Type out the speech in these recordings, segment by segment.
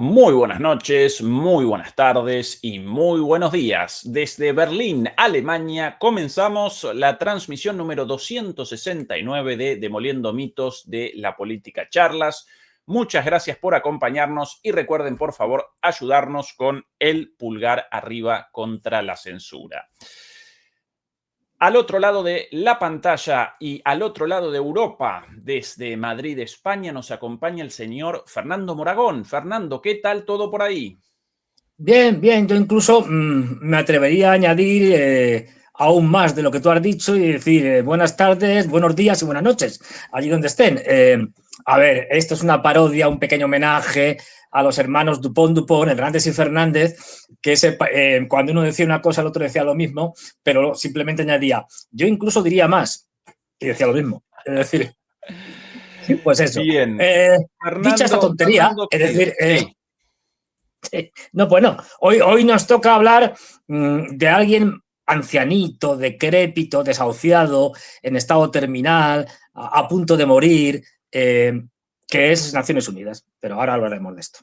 Muy buenas noches, muy buenas tardes y muy buenos días. Desde Berlín, Alemania, comenzamos la transmisión número 269 de Demoliendo Mitos de la Política Charlas. Muchas gracias por acompañarnos y recuerden, por favor, ayudarnos con el pulgar arriba contra la censura. Al otro lado de la pantalla y al otro lado de Europa, desde Madrid, España, nos acompaña el señor Fernando Moragón. Fernando, ¿qué tal todo por ahí? Bien, bien, yo incluso me atrevería a añadir aún más de lo que tú has dicho y decir buenas tardes, buenos días y buenas noches, allí donde estén. A ver, esto es una parodia, un pequeño homenaje a los hermanos Dupont, Hernández y Fernández, que cuando uno decía una cosa, el otro decía lo mismo, pero simplemente añadía, yo incluso diría más, y decía lo mismo. Es decir, pues eso. Bien, Dicha esta tontería, Fernando es querido, decir, sí. no, pues no. Hoy nos toca hablar de alguien ancianito, decrépito, desahuciado, en estado terminal, a punto de morir, que es Naciones Unidas. Pero ahora hablaremos de esto.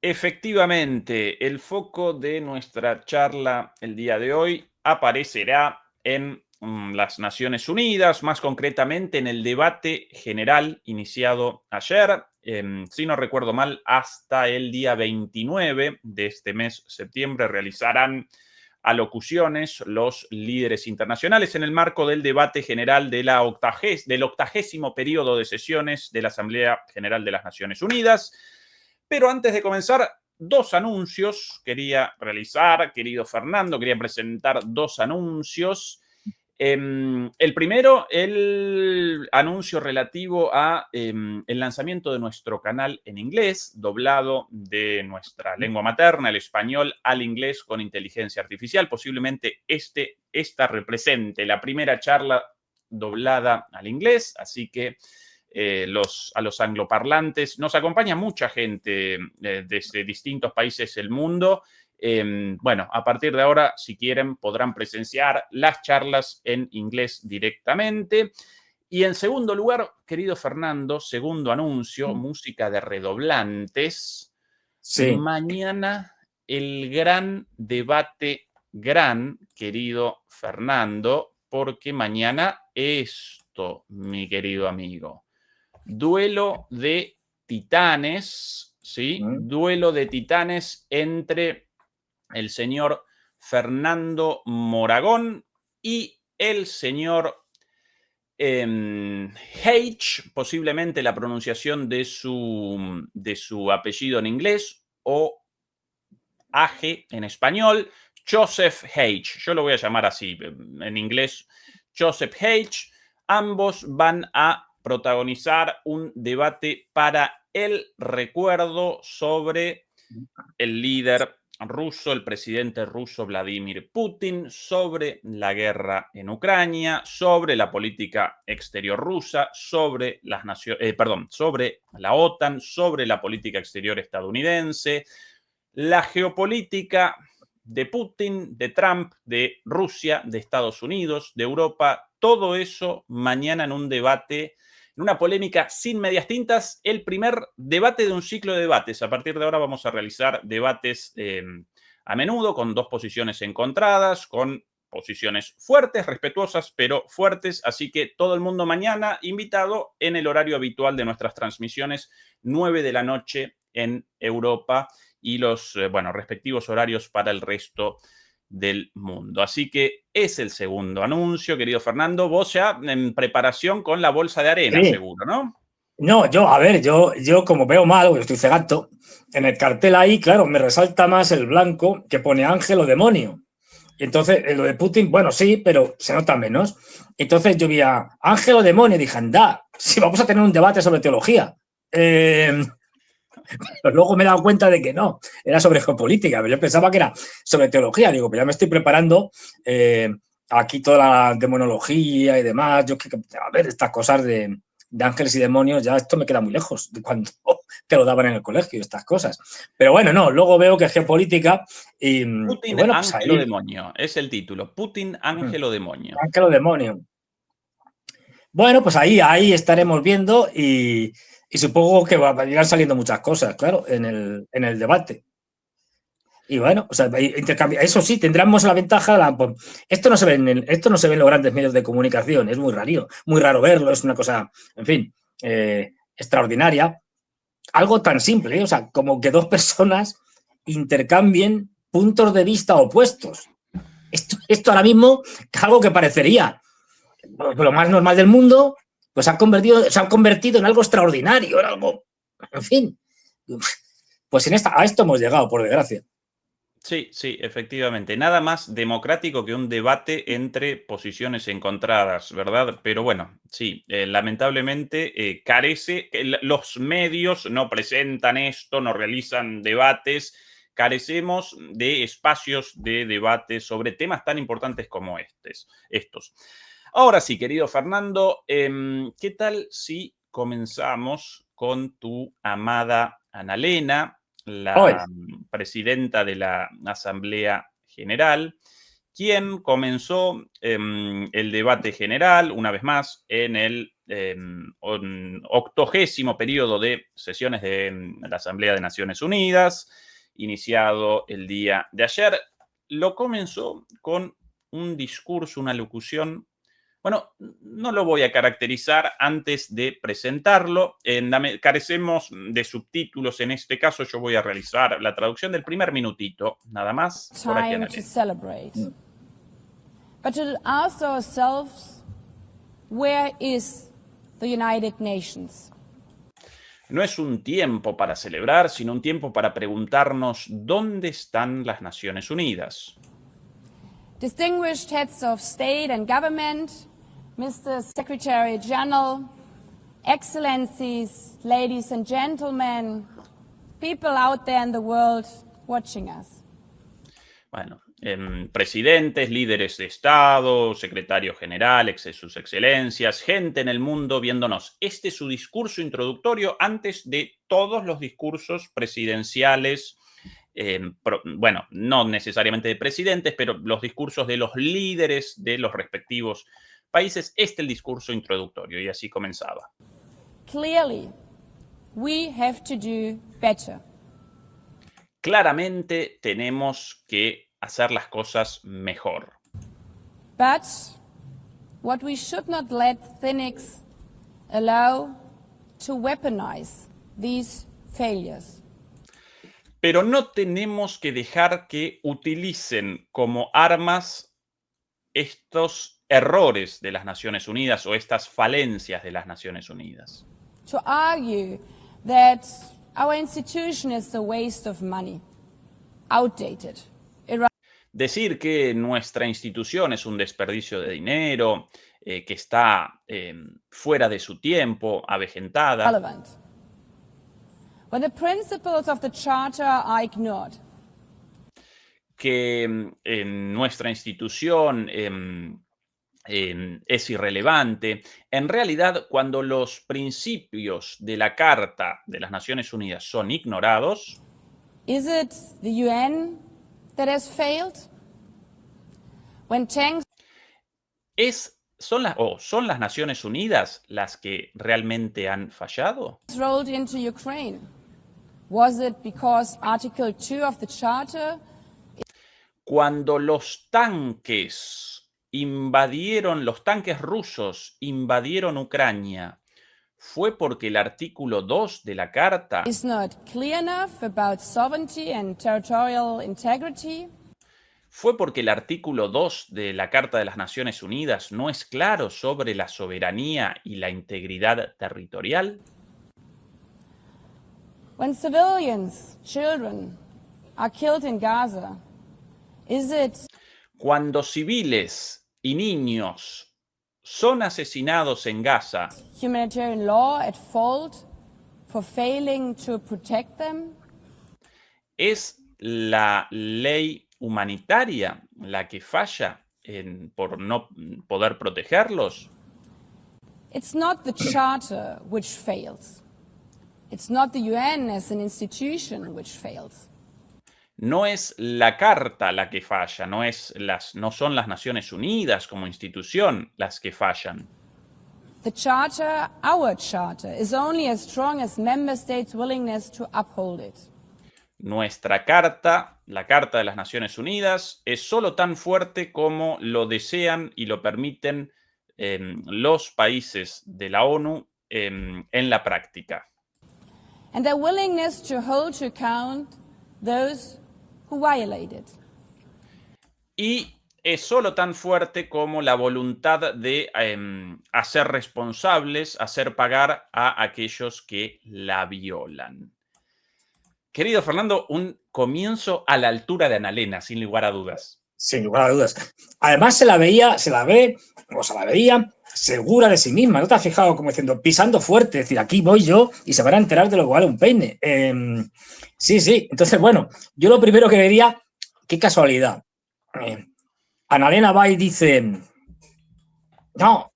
Efectivamente, el foco de nuestra charla el día de hoy aparecerá en las Naciones Unidas, más concretamente en el debate general iniciado ayer, si no recuerdo mal, hasta el día 29 de este mes, septiembre, realizarán alocuciones los líderes internacionales en el marco del debate general de del 80º periodo de sesiones de la Asamblea General de las Naciones Unidas. Pero antes de comenzar, dos anuncios quería realizar, querido Fernando, quería presentar dos anuncios. El primero, el anuncio relativo a el lanzamiento de nuestro canal en inglés, doblado de nuestra lengua materna, el español, al inglés con inteligencia artificial. Posiblemente esta represente la primera charla doblada al inglés, así que a los angloparlantes. Nos acompaña mucha gente desde distintos países del mundo. Bueno, a partir de ahora, si quieren, podrán presenciar las charlas en inglés directamente. Y en segundo lugar, querido Fernando, segundo anuncio, música de redoblantes. Sí. Mañana el gran debate, querido Fernando, porque mañana esto, mi querido amigo. Duelo de titanes, ¿sí? Duelo de titanes entre el señor Fernando Moragón y el señor H, posiblemente la pronunciación de su apellido en inglés, o AG en español, Joseph H. Yo lo voy a llamar así, en inglés, Joseph H. Ambos van a protagonizar un debate para el recuerdo sobre el líder ruso, el presidente ruso Vladimir Putin, sobre la guerra en Ucrania, sobre la política exterior rusa, sobre sobre la OTAN, sobre la política exterior estadounidense, la geopolítica de Putin, de Trump, de Rusia, de Estados Unidos, de Europa, todo eso mañana en un debate, en una polémica sin medias tintas, el primer debate de un ciclo de debates. A partir de ahora vamos a realizar debates a menudo con dos posiciones encontradas, con posiciones fuertes, respetuosas, pero fuertes. Así que todo el mundo mañana invitado en el horario habitual de nuestras transmisiones, 9 de la noche en Europa y los respectivos horarios para el resto del mundo. Así que es el segundo anuncio, querido Fernando. Vos ya en preparación con la bolsa de arena, Sí. seguro, ¿no? No, yo como veo mal, porque estoy cegato, en el cartel ahí, claro, me resalta más el blanco que pone ángel o demonio. Y entonces, lo de Putin, bueno, sí, pero se nota menos. Entonces yo vi a ángel o demonio y dije, anda, si vamos a tener un debate sobre teología. Pero luego me he dado cuenta de que no, era sobre geopolítica. Yo pensaba que era sobre teología. Digo, pues ya me estoy preparando aquí toda la demonología y demás. A ver, estas cosas de ángeles y demonios, ya esto me queda muy lejos de cuando te lo daban en el colegio, estas cosas. Pero bueno, no, luego veo que es geopolítica y Putin, bueno, pues ángel o ahí, demonio, es el título. Putin, ángel o demonio. ángel o demonio. Bueno, pues ahí estaremos viendo Y supongo que irán saliendo muchas cosas, claro, en el debate. Y bueno, o sea, eso sí, tendremos la ventaja. Esto no se ve esto no se ve en los grandes medios de comunicación, es muy raro verlo, es una cosa, en fin, extraordinaria. Algo tan simple, o sea, como que dos personas intercambien puntos de vista opuestos. Esto ahora mismo, algo que parecería lo más normal del mundo, pues se ha convertido en algo extraordinario, en algo, en fin. Pues a esto hemos llegado, por desgracia. Sí, sí, efectivamente. Nada más democrático que un debate entre posiciones encontradas, ¿verdad? Pero bueno, sí, lamentablemente carece, los medios no presentan esto, no realizan debates, carecemos de espacios de debate sobre temas tan importantes como estos. Ahora sí, querido Fernando, ¿qué tal si comenzamos con tu amada Annalena, la presidenta de la Asamblea General, quien comenzó el debate general, una vez más, en el 80º periodo de sesiones de la Asamblea de Naciones Unidas, iniciado el día de ayer? Lo comenzó con un discurso, una locución. Bueno, no lo voy a caracterizar antes de presentarlo. Carecemos de subtítulos en este caso. Yo voy a realizar la traducción del primer minutito, nada más. Por aquí, Time to celebrate. But to ask ourselves, where is the United Nations? No es un tiempo para celebrar, sino un tiempo para preguntarnos dónde están las Naciones Unidas. Distinguished heads of state and government, Mr. Secretary General, Excellencies, ladies and gentlemen, people out there in the world watching us. Bueno, presidentes, líderes de Estado, secretario general, sus excelencias, gente en el mundo viéndonos. Este es su discurso introductorio antes de todos los discursos presidenciales. Bueno, no necesariamente de presidentes, pero los discursos de los líderes de los respectivos países. Este es el discurso introductorio y así comenzaba. Clearly, we have to do better. Claramente tenemos que hacer las cosas mejor. But what we should not let cynics allow to weaponize these failures. Pero no tenemos que dejar que utilicen como armas estos errores de las Naciones Unidas o estas falencias de las Naciones Unidas. To argue that our institution is a waste of money, outdated. Decir que nuestra institución es un desperdicio de dinero, que está fuera de su tiempo, avejentada. Relevant. When the principles of the Charter are ignored. Que nuestra institución es irrelevante. En realidad, cuando los principios de la Carta de las Naciones Unidas son ignorados, is it the UN that has failed? When tanks ¿son las Naciones Unidas las que realmente han fallado? rolled into Ukraine, was it because Article 2 of the Charter? Cuando los tanques rusos invadieron Ucrania, ¿fue porque el artículo 2 de la Carta is not clear enough about sovereignty and territorial integrity? ¿Fue porque el artículo 2 de la Carta de las Naciones Unidas no es claro sobre la soberanía y la integridad territorial? When civilians, children, are killed in Gaza, is it Cuando civiles y niños son asesinados en Gaza, humanitarian law at fault for failing to protect them? ¿es la ley humanitaria la que falla por no poder protegerlos? It's not the Charter which fails. It's not the UN as an institution which fails. No es la Carta la que falla, no son las Naciones Unidas como institución las que fallan. The Charter, our Charter, is only as strong as member states' willingness to uphold it. Nuestra carta, la Carta de las Naciones Unidas, es solo tan fuerte como lo desean y lo permiten los países de la ONU en la práctica. And their willingness to hold to account those who violate it. Y es solo tan fuerte como la voluntad de hacer responsables, hacer pagar a aquellos que la violan. Querido Fernando, un comienzo a la altura de Annalena, sin lugar a dudas. Sin lugar a dudas. Además se la veía segura de sí misma. ¿No te has fijado como diciendo, pisando fuerte? Es decir, aquí voy yo y se van a enterar de lo que vale un peine. Sí. Entonces, bueno, yo lo primero que diría, qué casualidad. Annalena va y dice, no,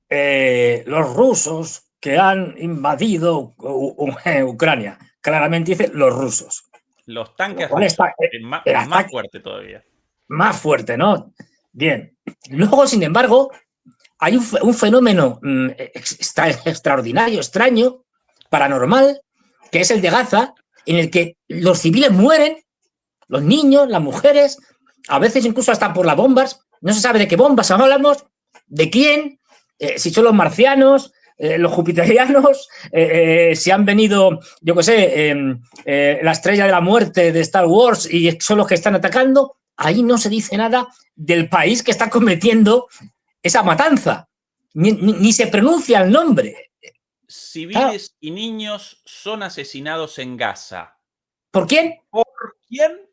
los rusos que han invadido Ucrania. Claramente dice los rusos. Los tanques rusos. Más fuerte todavía. Más fuerte, ¿no? Bien. Luego, sin embargo, hay un fenómeno extraordinario, extraño, paranormal, que es el de Gaza, en el que los civiles mueren, los niños, las mujeres, a veces incluso hasta por las bombas. No se sabe de qué bombas hablamos, de quién, si son los marcianos, los jupiterianos, si han venido, yo qué sé, la estrella de la muerte de Star Wars y son los que están atacando. Ahí no se dice nada del país que está cometiendo esa matanza. Ni se pronuncia el nombre. Civiles y niños son asesinados en Gaza. ¿Por quién? ¿Por quién?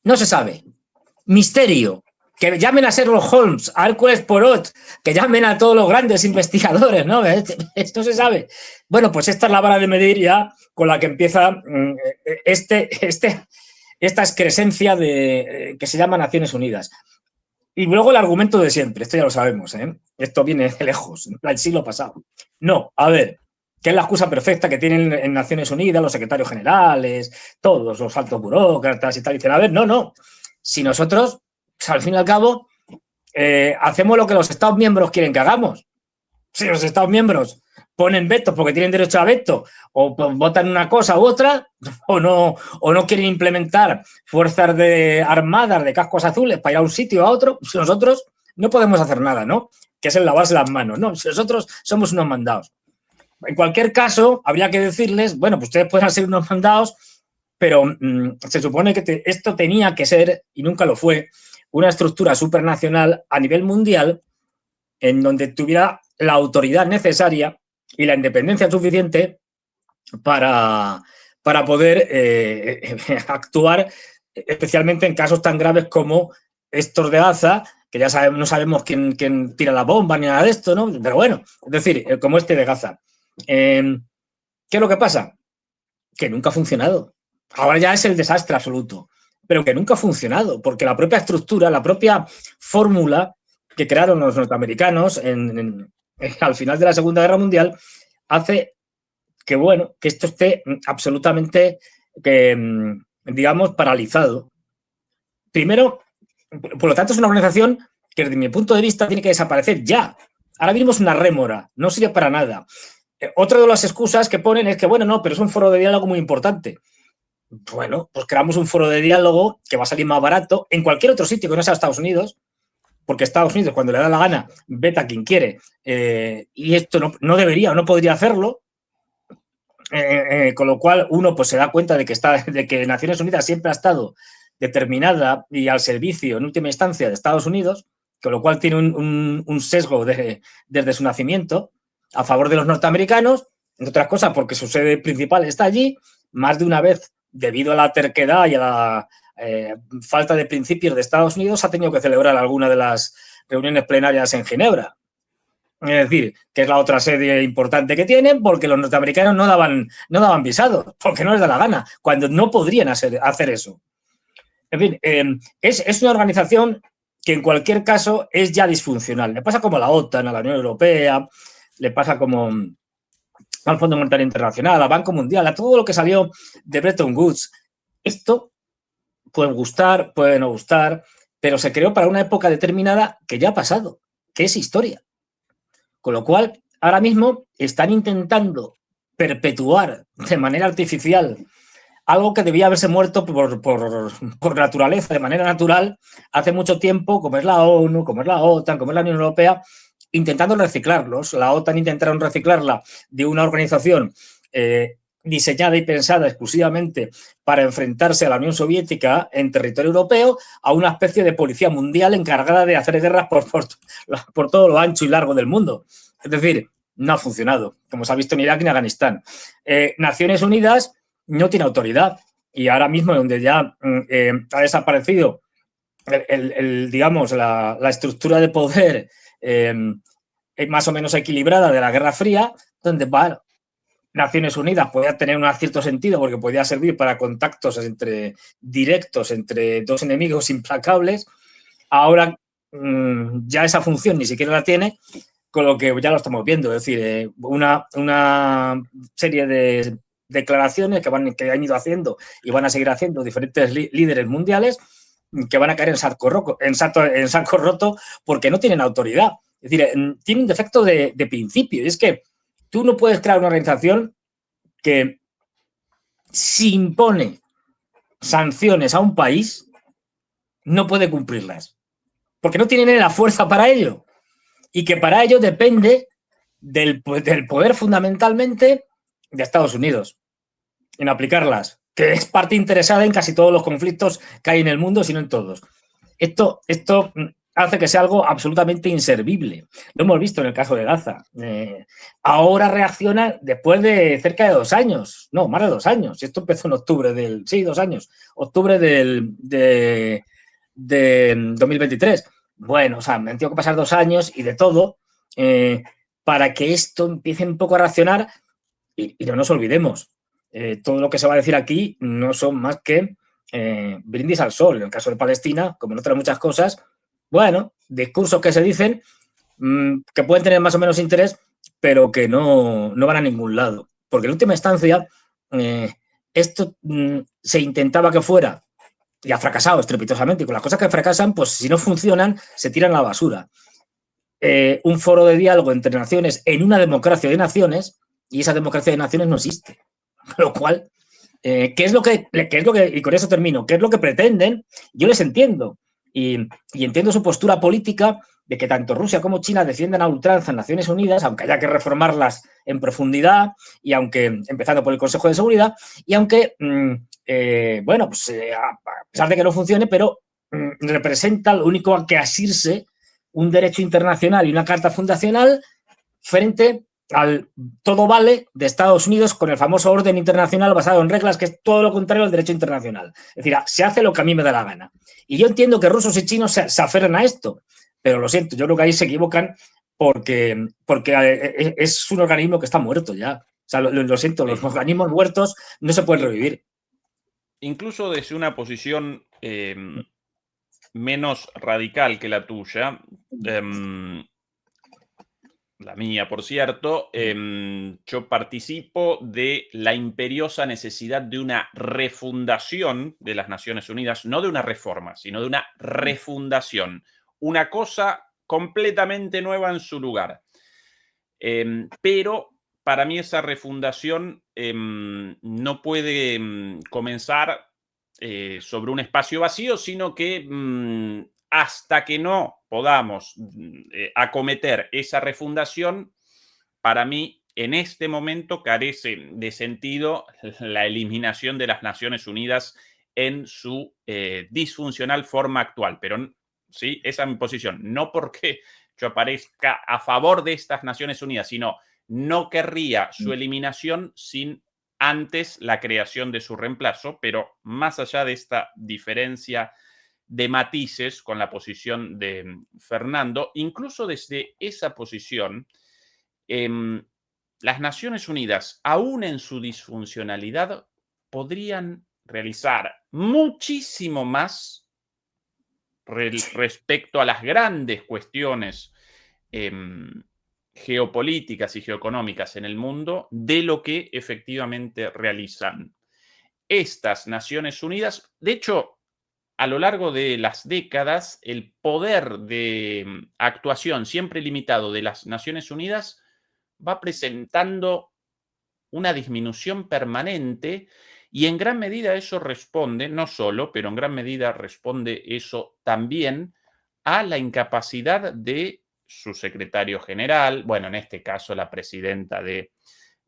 No se sabe. Misterio. Que llamen a Sherlock Holmes, a Hércules Poirot, que llamen a todos los grandes investigadores, ¿no? Esto se sabe. Bueno, pues esta es la vara de medir ya con la que empieza esta excrescencia que se llama Naciones Unidas. Y luego el argumento de siempre, esto ya lo sabemos, ¿eh? Esto viene de lejos, del siglo pasado. No, a ver, que es la excusa perfecta que tienen en Naciones Unidas los secretarios generales, todos los altos burócratas y tal. Dicen, a ver, no. Si nosotros, al fin y al cabo, hacemos lo que los Estados miembros quieren que hagamos. Si los Estados miembros ponen vetos porque tienen derecho a veto, o votan una cosa u otra, o no quieren implementar fuerzas armadas de cascos azules para ir a un sitio o a otro, si nosotros no podemos hacer nada, ¿no? Que es el lavarse las manos, ¿no? Si nosotros somos unos mandados. En cualquier caso, habría que decirles, bueno, pues ustedes pueden ser unos mandados, pero se supone que esto tenía que ser, y nunca lo fue, una estructura supranacional a nivel mundial en donde tuviera la autoridad necesaria y la independencia suficiente para poder actuar, especialmente en casos tan graves como estos de Gaza, que ya no sabemos quién tira la bomba ni nada de esto, ¿no? Pero bueno, es decir, como este de Gaza. ¿Qué es lo que pasa? Que nunca ha funcionado. Ahora ya es el desastre absoluto, pero que nunca ha funcionado, porque la propia estructura, la propia fórmula que crearon los norteamericanos al final de la Segunda Guerra Mundial hace que, bueno, que esto esté absolutamente, digamos, paralizado. Primero, por lo tanto, es una organización que, desde mi punto de vista, tiene que desaparecer ya. Ahora mismo es una rémora, no sirve para nada. Otra de las excusas que ponen es que, bueno, no, pero es un foro de diálogo muy importante. Bueno, pues creamos un foro de diálogo que va a salir más barato en cualquier otro sitio que no sea Estados Unidos, porque Estados Unidos, cuando le da la gana, veta a quien quiere, y esto no debería o no podría hacerlo, con lo cual uno pues se da cuenta de que Naciones Unidas siempre ha estado determinada y al servicio, en última instancia, de Estados Unidos, con lo cual tiene un sesgo desde su nacimiento a favor de los norteamericanos, entre otras cosas porque su sede principal está allí. Más de una vez, debido a la terquedad y a la falta de principios de Estados Unidos, ha tenido que celebrar alguna de las reuniones plenarias en Ginebra. Es decir, que es la otra sede importante que tienen, porque los norteamericanos no daban visados, porque no les da la gana, cuando no podrían hacer eso. En fin, es una organización que en cualquier caso es ya disfuncional. Le pasa como a la OTAN, a la Unión Europea, le pasa como al Fondo Monetario Internacional, al Banco Mundial, a todo lo que salió de Bretton Woods. Esto puede gustar, puede no gustar, pero se creó para una época determinada que ya ha pasado, que es historia. Con lo cual, ahora mismo están intentando perpetuar de manera artificial algo que debía haberse muerto por naturaleza, de manera natural, hace mucho tiempo, como es la ONU, como es la OTAN, como es la Unión Europea, intentando reciclarlos. La OTAN intentaron reciclarla de una organización diseñada y pensada exclusivamente para enfrentarse a la Unión Soviética en territorio europeo, a una especie de policía mundial encargada de hacer guerras por todo lo ancho y largo del mundo. Es decir, no ha funcionado, como se ha visto en Irak y en Afganistán. Naciones Unidas no tiene autoridad y ahora mismo donde ya ha desaparecido digamos, la estructura de poder más o menos equilibrada de la Guerra Fría, donde Naciones Unidas podía tener un cierto sentido porque podía servir para contactos directos entre dos enemigos implacables. Ahora ya esa función ni siquiera la tiene, con lo que ya lo estamos viendo. Es decir, una serie de declaraciones que han ido haciendo y van a seguir haciendo diferentes líderes mundiales que van a caer en saco roto porque no tienen autoridad. Es decir, tiene un defecto de principio. Y es que tú no puedes crear una organización que si impone sanciones a un país, no puede cumplirlas. Porque no tienen la fuerza para ello. Y que para ello depende del poder fundamentalmente de Estados Unidos en aplicarlas, que es parte interesada en casi todos los conflictos que hay en el mundo, si no en todos. Esto hace que sea algo absolutamente inservible. Lo hemos visto en el caso de Gaza. Ahora reacciona después de cerca de 2 años, no, más de 2 años. Esto empezó en octubre 2 años, octubre de 2023. Bueno, o sea, me han tenido que pasar 2 años y de todo para que esto empiece un poco a reaccionar y no nos olvidemos. Todo lo que se va a decir aquí no son más que brindis al sol. En el caso de Palestina, como en otras muchas cosas, bueno, discursos que se dicen que pueden tener más o menos interés, pero que no van a ningún lado. Porque en última instancia, esto se intentaba que fuera, y ha fracasado estrepitosamente, y con las cosas que fracasan, pues si no funcionan, se tiran a la basura. Un foro de diálogo entre naciones en una democracia de naciones, y esa democracia de naciones no existe. Lo cual, ¿qué es lo que, y con eso termino, qué es lo que pretenden? Yo les entiendo. Y entiendo su postura política de que tanto Rusia como China defiendan a ultranza en Naciones Unidas, aunque haya que reformarlas en profundidad, y aunque, empezando por el Consejo de Seguridad, y aunque, bueno, pues a pesar de que no funcione, pero representa lo único a que asirse un derecho internacional y una carta fundacional frente al todo vale de Estados Unidos con el famoso orden internacional basado en reglas, que es todo lo contrario al derecho internacional. Es decir, se hace lo que a mí me da la gana. Y yo entiendo que rusos y chinos se aferran a esto, pero lo siento, yo creo que ahí se equivocan porque es un organismo que está muerto ya. O sea, lo siento, los organismos muertos no se pueden revivir. Incluso desde una posición menos radical que la tuya, la mía, por cierto, yo participo de la imperiosa necesidad de una refundación de las Naciones Unidas, no de una reforma, sino de una refundación, una cosa completamente nueva en su lugar. Pero para mí esa refundación no puede comenzar sobre un espacio vacío, sino que hasta que no podamos acometer esa refundación, para mí en este momento carece de sentido la eliminación de las Naciones Unidas en su disfuncional forma actual. Pero sí, esa es mi posición. No porque yo aparezca a favor de estas Naciones Unidas, sino no querría su eliminación sin antes la creación de su reemplazo, pero más allá de esta diferencia de matices con la posición de Fernando, incluso desde esa posición, las Naciones Unidas, aún en su disfuncionalidad, podrían realizar muchísimo más respecto a las grandes cuestiones geopolíticas y geoeconómicas en el mundo de lo que efectivamente realizan. Estas Naciones Unidas, de hecho, a lo largo de las décadas, el poder de actuación siempre limitado de las Naciones Unidas va presentando una disminución permanente y en gran medida eso responde, no solo, pero en gran medida responde eso también a la incapacidad de su secretario general, bueno, en este caso la presidenta de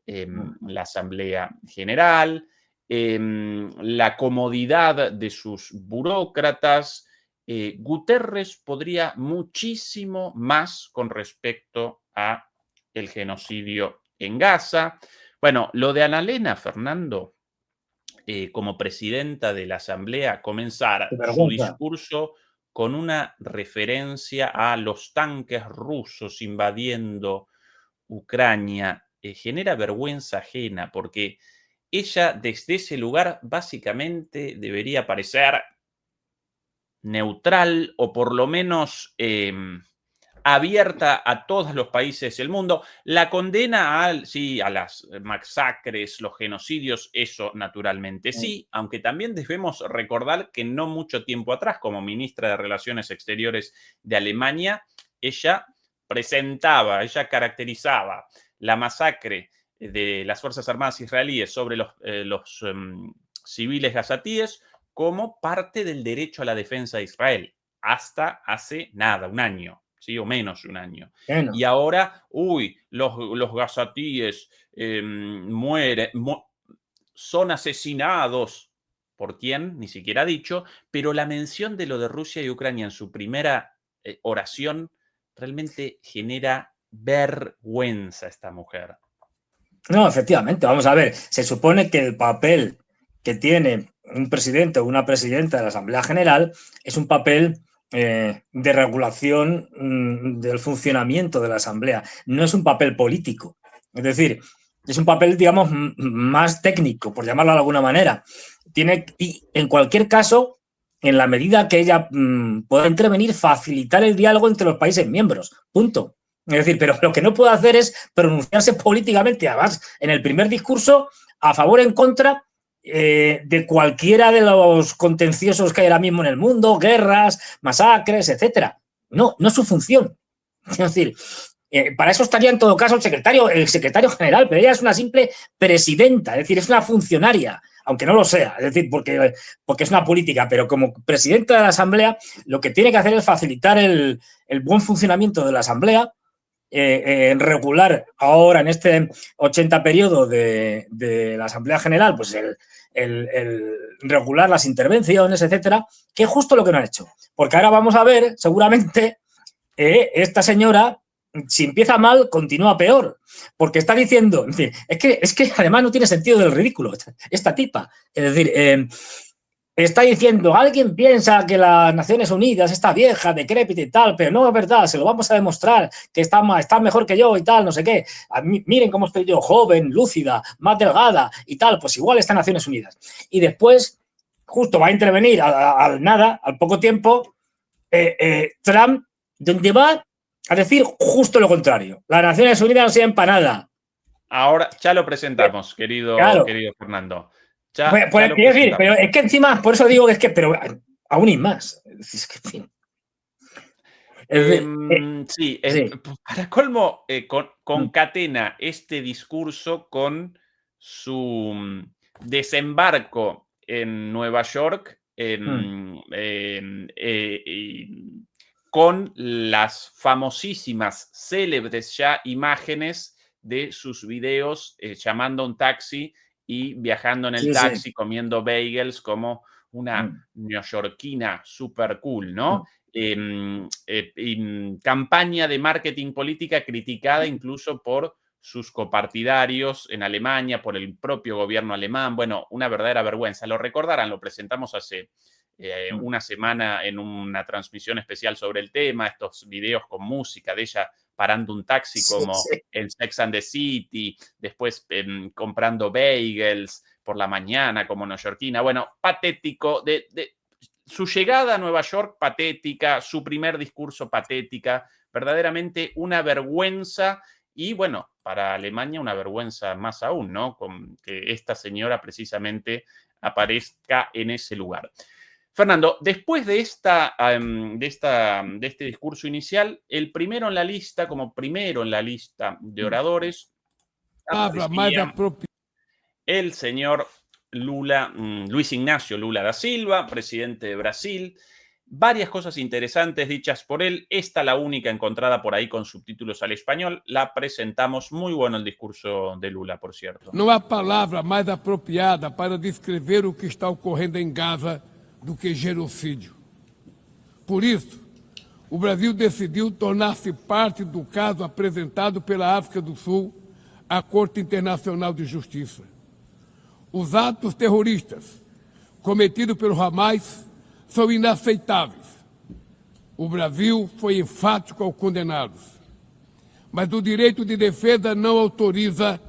la Asamblea General, la comodidad de sus burócratas. Guterres podría muchísimo más con respecto a el genocidio en Gaza. Bueno, lo de Annalena, Fernando, como presidenta de la Asamblea, comenzar Qué su vergüenza. discurso con una referencia a los tanques rusos invadiendo Ucrania, genera vergüenza ajena, porque ella desde ese lugar básicamente debería parecer neutral o por lo menos abierta a todos los países del mundo. La condena sí, a las masacres, los genocidios, eso naturalmente sí, aunque también debemos recordar que no mucho tiempo atrás, como ministra de Relaciones Exteriores de Alemania, ella caracterizaba la masacre de las Fuerzas Armadas israelíes sobre los civiles gazatíes como parte del derecho a la defensa de Israel, hasta hace nada, un año. ¿Sí? O menos de un año. Bueno. Y ahora, los gazatíes mueren, son asesinados. ¿Por quién? Ni siquiera ha dicho, pero la mención de lo de Rusia y Ucrania en su primera oración realmente genera vergüenza a esta mujer. No, efectivamente, vamos a ver, se supone que el papel que tiene un presidente o una presidenta de la Asamblea General es un papel de regulación del funcionamiento de la Asamblea, no es un papel político. Es decir, es un papel, digamos, más técnico, por llamarlo de alguna manera. Y en cualquier caso, en la medida que ella pueda intervenir, facilitar el diálogo entre los países miembros. Punto. Es decir, pero lo que no puede hacer es pronunciarse políticamente, además, en el primer discurso, a favor o en contra de cualquiera de los contenciosos que hay ahora mismo en el mundo, guerras, masacres, etcétera. No, no es su función. Es decir, para eso estaría en todo caso el secretario general, pero ella es una simple presidenta, es decir, es una funcionaria, aunque no lo sea, es decir, porque es una política, pero como presidenta de la Asamblea, lo que tiene que hacer es facilitar el buen funcionamiento de la Asamblea, regular ahora en este 80 periodo de la Asamblea General, pues el regular las intervenciones, etcétera, que es justo lo que no han hecho. Porque ahora vamos a ver, seguramente, esta señora, si empieza mal, continúa peor. Porque está diciendo, es que además no tiene sentido del ridículo esta tipa. Es decir, está diciendo, alguien piensa que las Naciones Unidas está vieja, decrépita y tal, pero no es verdad, se lo vamos a demostrar, que está mejor que yo y tal, no sé qué. Miren cómo estoy yo, joven, lúcida, más delgada y tal, pues igual está Naciones Unidas. Y después, justo va a intervenir al nada, al poco tiempo, Trump, donde va a decir justo lo contrario. Las Naciones Unidas no sirven para nada. Ahora ya lo presentamos, querido Fernando. Ya Pues, lo quiero decir, presentamos. pero es que encima, por eso digo que es que, pero aún y más. Es que, en fin. Sí, Sí. para colmo, concatena este discurso con su desembarco en Nueva York con las famosísimas, célebres ya imágenes de sus videos llamando a un taxi y viajando en el taxi, comiendo bagels como una neoyorquina super cool, ¿no? Campaña de marketing política criticada incluso por sus copartidarios en Alemania, por el propio gobierno alemán. Bueno, una verdadera vergüenza. Lo recordarán, lo presentamos hace una semana en una transmisión especial sobre el tema, estos videos con música de ella parando un taxi como en Sex and the City, después comprando bagels por la mañana como neoyorquina. Bueno, patético, su llegada a Nueva York patética, su primer discurso patética, verdaderamente una vergüenza y bueno, para Alemania una vergüenza más aún, ¿no? Con que esta señora precisamente aparezca en ese lugar. Fernando, después de este discurso inicial, el primero en la lista, como primero en la lista de oradores, aparecía el señor Luis Ignacio Lula da Silva, presidente de Brasil. Varias cosas interesantes dichas por él. Esta, la única encontrada por ahí con subtítulos al español, la presentamos. Muy bueno el discurso de Lula, por cierto. Não há palavra mais apropriada para descrever o que está ocorrendo em Gaza do que genocídio. Por isso, o Brasil decidiu tornar-se parte do caso apresentado pela África do Sul à Corte Internacional de Justiça. Os atos terroristas cometidos pelo Hamas são inaceitáveis. O Brasil foi enfático ao condená-los. Mas o direito de defesa não autoriza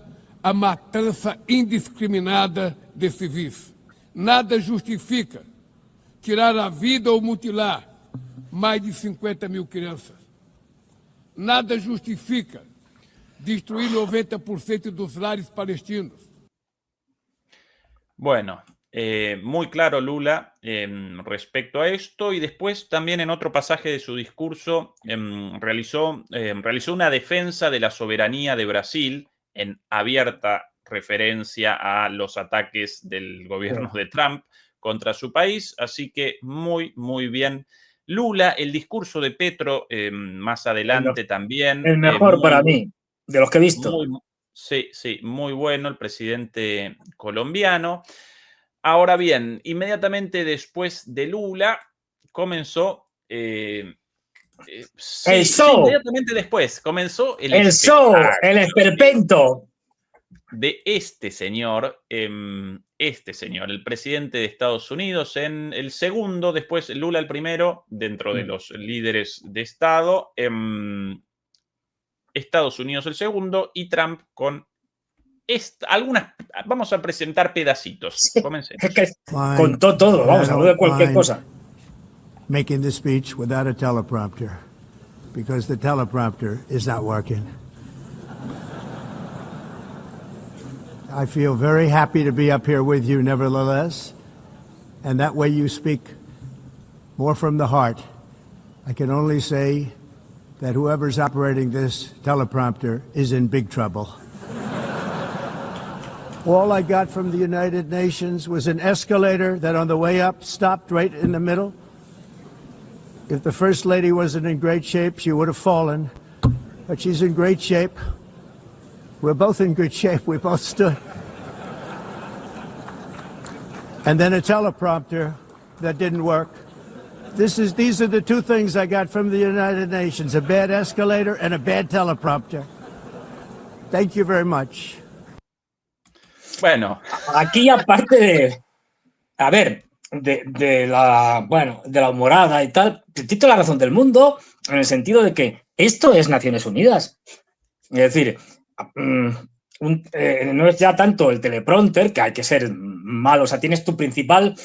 a matança indiscriminada de civis. Nada justifica tirar a vida ou mutilar mais de 50 mil crianças. Nada justifica destruir 90% dos lares palestinos. Bueno, muy claro Lula respecto a esto, y después también en otro pasaje de su discurso realizó una defensa de la soberanía de Brasil en abierta referencia a los ataques del gobierno de Trump contra su país, así que muy, muy bien. Lula, el discurso de Petro más adelante también. El mejor para mí, de los que he visto. Sí, muy bueno el presidente colombiano. Ahora bien, inmediatamente después de Lula comenzó... el show. Inmediatamente después comenzó el show, el esperpento de este señor, el presidente de Estados Unidos, en el segundo, después Lula el primero, dentro de los líderes de Estado, Estados Unidos el segundo, y Trump con vamos a presentar pedacitos. Comencemos. Contó todo, vamos a hablar de cualquier cosa. Making the speech without a teleprompter, because the teleprompter is not working. I feel very happy to be up here with you nevertheless, and that way you speak more from the heart. I can only say that whoever's operating this teleprompter is in big trouble. All I got from the United Nations was an escalator that on the way up stopped right in the middle. If the First Lady wasn't in great shape, she would have fallen, but she's in great shape. We're both in good shape. We both stood. And then a teleprompter that didn't work. These are the two things I got from the United Nations, a bad escalator and a bad teleprompter. Thank you very much. Bueno, aquí aparte de la humorada y tal, te quito la razón del mundo en el sentido de que esto es Naciones Unidas. Es decir, no es ya tanto el teleprompter, que hay que ser malo, o sea, tienes tu principal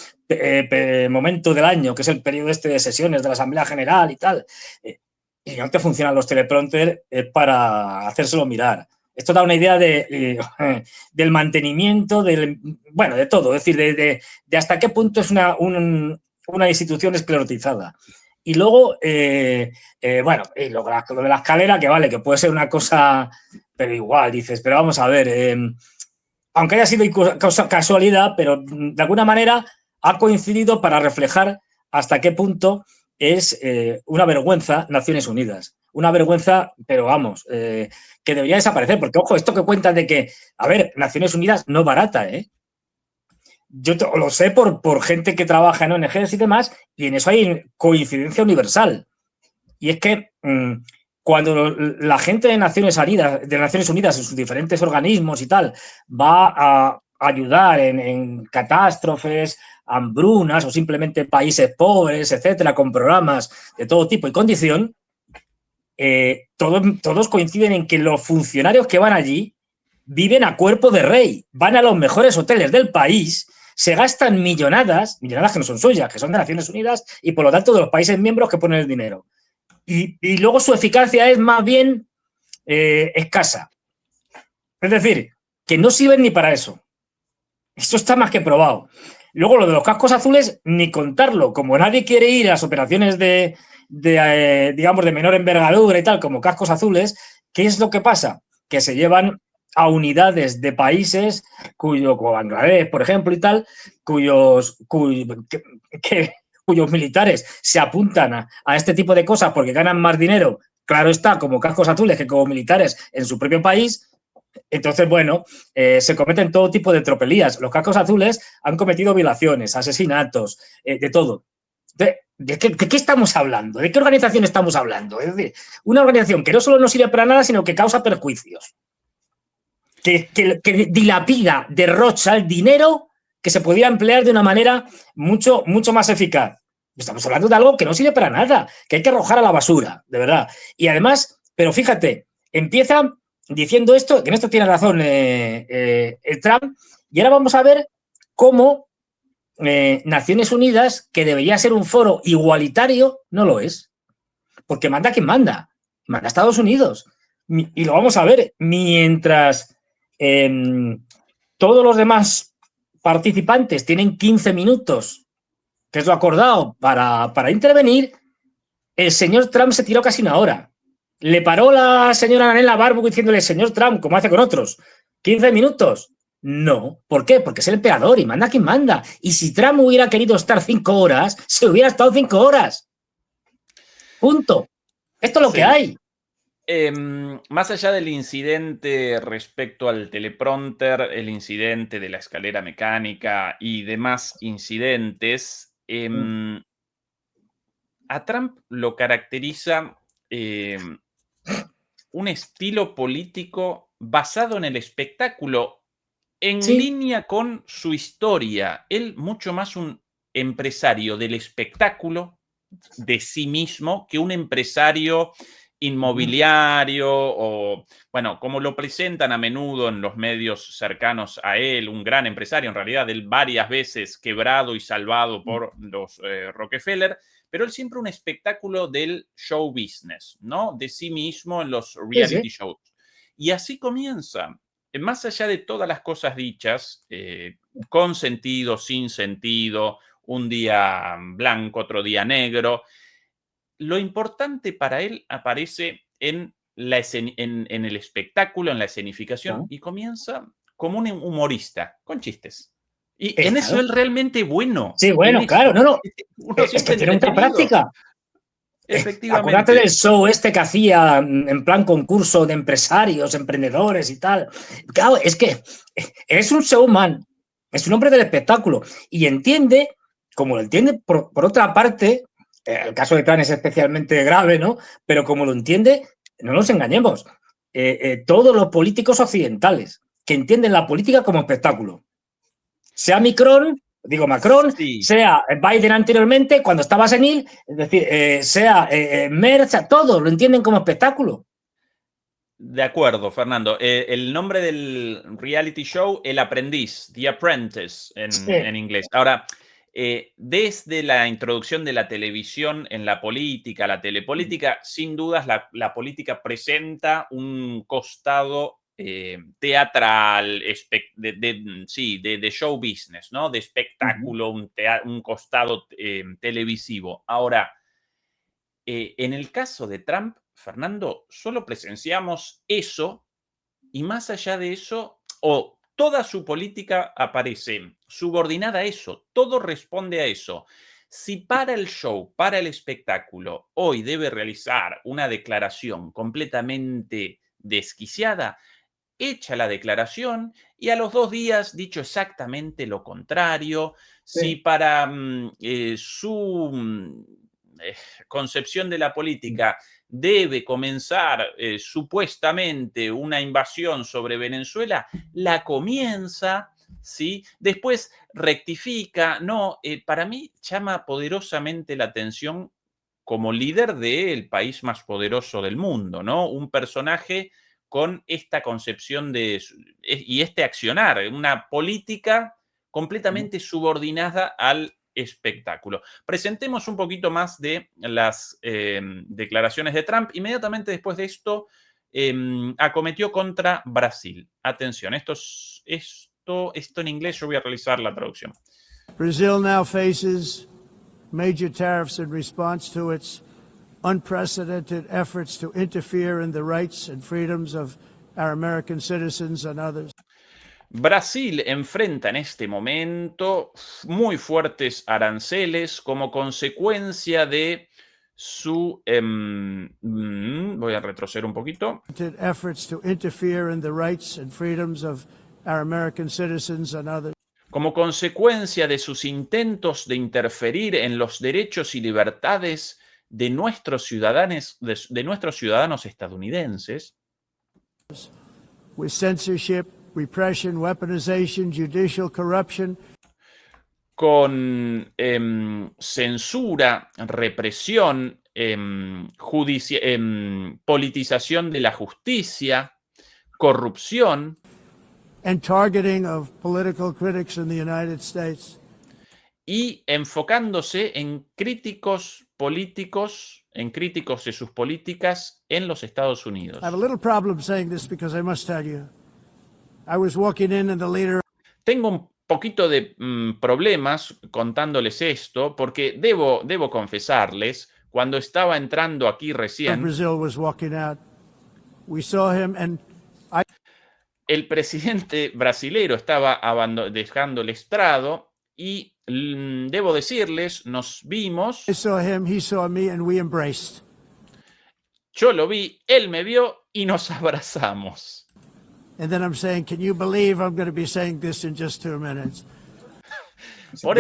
momento del año, que es el periodo de sesiones de la Asamblea General y tal, y no te funcionan los teleprompters para hacérselo mirar. Esto da una idea del mantenimiento, de todo, es decir, de hasta qué punto es una institución esclerotizada. Y luego, lo de la escalera, que vale, que puede ser una cosa, pero igual, dices, pero vamos a ver, aunque haya sido casualidad, pero de alguna manera ha coincidido para reflejar hasta qué punto es una vergüenza Naciones Unidas. Una vergüenza, pero vamos, que debería desaparecer, porque ojo, esto que cuentan de que, Naciones Unidas no es barata, Yo lo sé por gente que trabaja en ONGs y demás, y en eso hay coincidencia universal. Y es que cuando la gente de Naciones Unidas en sus diferentes organismos y tal va a ayudar en catástrofes, hambrunas o simplemente países pobres, etcétera, con programas de todo tipo y condición, todos coinciden en que los funcionarios que van allí viven a cuerpo de rey, van a los mejores hoteles del país, se gastan millonadas que no son suyas, que son de Naciones Unidas y por lo tanto de los países miembros que ponen el dinero. Y luego su eficacia es más bien escasa. Es decir, que no sirven ni para eso. Esto está más que probado. Luego lo de los cascos azules, ni contarlo. Como nadie quiere ir a las operaciones digamos, de menor envergadura y tal, como cascos azules, ¿qué es lo que pasa? Que se llevan a unidades de países como Bangladesh, por ejemplo, y tal, cuyos militares se apuntan a este tipo de cosas porque ganan más dinero, claro está, como cascos azules que como militares en su propio país. Entonces, bueno, se cometen todo tipo de tropelías. Los cascos azules han cometido violaciones, asesinatos, de todo. ¿De qué estamos hablando? ¿De qué organización estamos hablando? Es decir, una organización que no solo no sirve para nada, sino que causa perjuicios. Que dilapida, derrocha el dinero que se podía emplear de una manera mucho, mucho más eficaz. Estamos hablando de algo que no sirve para nada, que hay que arrojar a la basura, de verdad. Y además, pero fíjate, empieza diciendo esto, que en esto tiene razón el Trump, y ahora vamos a ver cómo Naciones Unidas, que debería ser un foro igualitario, no lo es. Porque manda quien manda. Manda Estados Unidos. Y lo vamos a ver. Mientras todos los demás participantes tienen 15 minutos, que es lo acordado, para intervenir, el señor Trump se tiró casi una hora. Le paró la señora Nanella Barbuck diciéndole, señor Trump, como hace con otros, 15 minutos. No. ¿Por qué? Porque es el emperador y manda quien manda. Y si Trump hubiera querido estar 5 horas, se hubiera estado 5 horas. Punto. Esto es lo que hay. Más allá del incidente respecto al teleprompter, el incidente de la escalera mecánica y demás incidentes, a Trump lo caracteriza un estilo político basado en el espectáculo, en línea con su historia. Él mucho más un empresario del espectáculo de sí mismo que un empresario inmobiliario o, bueno, como lo presentan a menudo en los medios cercanos a él, un gran empresario, en realidad él varias veces quebrado y salvado por los Rockefeller, pero él siempre un espectáculo del show business, ¿no? De sí mismo en los reality shows. Y así comienza. Más allá de todas las cosas dichas, con sentido, sin sentido, un día blanco, otro día negro, lo importante para él aparece en el espectáculo, en la escenificación, y comienza como un humorista, con chistes. Y en eso él realmente bueno. Sí, bueno, claro, no. Uno es que tiene mucha práctica. Efectivamente. Acuérdate del show que hacía en plan concurso de empresarios, emprendedores y tal. Claro, es que es un showman, es un hombre del espectáculo y entiende, como lo entiende por otra parte, el caso de Trump es especialmente grave, ¿no? Pero como lo entiende, no nos engañemos, todos los políticos occidentales que entienden la política como espectáculo. Sea Macron, sea Biden anteriormente, cuando estaba senil, es decir, sea Merz, todos lo entienden como espectáculo. De acuerdo, Fernando. El nombre del reality show, El Aprendiz, The Apprentice en inglés. Ahora, desde la introducción de la televisión en la política, la telepolítica, sin dudas la política presenta un costado teatral, de show business, ¿no? De espectáculo, un costado televisivo. Ahora, en el caso de Trump, Fernando, solo presenciamos eso y más allá de eso, toda su política aparece subordinada a eso, todo responde a eso. Si para el show, para el espectáculo, hoy debe realizar una declaración completamente desquiciada, echa la declaración y a los 2 días dicho exactamente lo contrario. Si para su concepción de la política debe comenzar supuestamente una invasión sobre Venezuela, la comienza, ¿sí? Después rectifica, no, para mí llama poderosamente la atención como líder del país más poderoso del mundo, ¿no? Un personaje con esta concepción y este accionar, una política completamente subordinada al espectáculo. Presentemos un poquito más de las declaraciones de Trump. Inmediatamente después de esto, acometió contra Brasil. Atención, esto en inglés, yo voy a realizar la traducción. Brazil now faces major tariffs in response to its unprecedented efforts to interfere in the rights and freedoms of our American citizens and others. Brasil enfrenta en este momento muy fuertes aranceles como consecuencia de su... voy a retroceder un poquito. Efforts to interfere in the rights and freedoms of our American citizens and others. Como consecuencia de sus intentos de interferir en los derechos y libertades de nuestros ciudadanos estadounidenses. With censorship, repression, weaponization, judicial corruption. Con censura, represión, politización de la justicia, corrupción. And targeting of political critics in the United States. Y enfocándose en críticos políticos, en críticos de sus políticas en los Estados Unidos. I have a little problem saying this because I must tell you, I was walking in and the leader. Tengo un poquito de problemas contándoles esto porque debo confesarles, cuando estaba entrando aquí recién, Brazil was walking out. We saw him and el presidente brasilero estaba dejando el estrado y debo decirles, nos vimos. I saw him, he saw me, and we embraced. Yo lo vi, él me vio y nos abrazamos. And then I'm saying, can you believe I'm going to be saying this in just 2 minutes? Por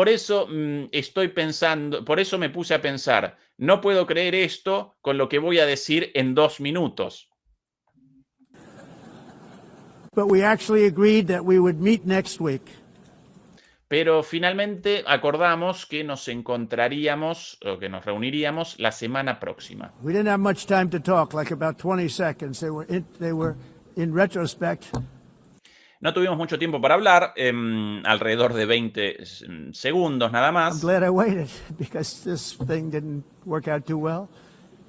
eso estoy pensando, por eso me puse a pensar, no puedo creer esto con lo que voy a decir en 2 minutos. But we actually agreed that we would meet next week. Pero finalmente acordamos que nos encontraríamos o que nos reuniríamos la semana próxima. We didn't have much time to talk, like about 20 seconds. They were in retrospect. No tuvimos mucho tiempo para hablar, alrededor de 20 segundos nada I'm más. glad I waited because this thing didn't work out too well.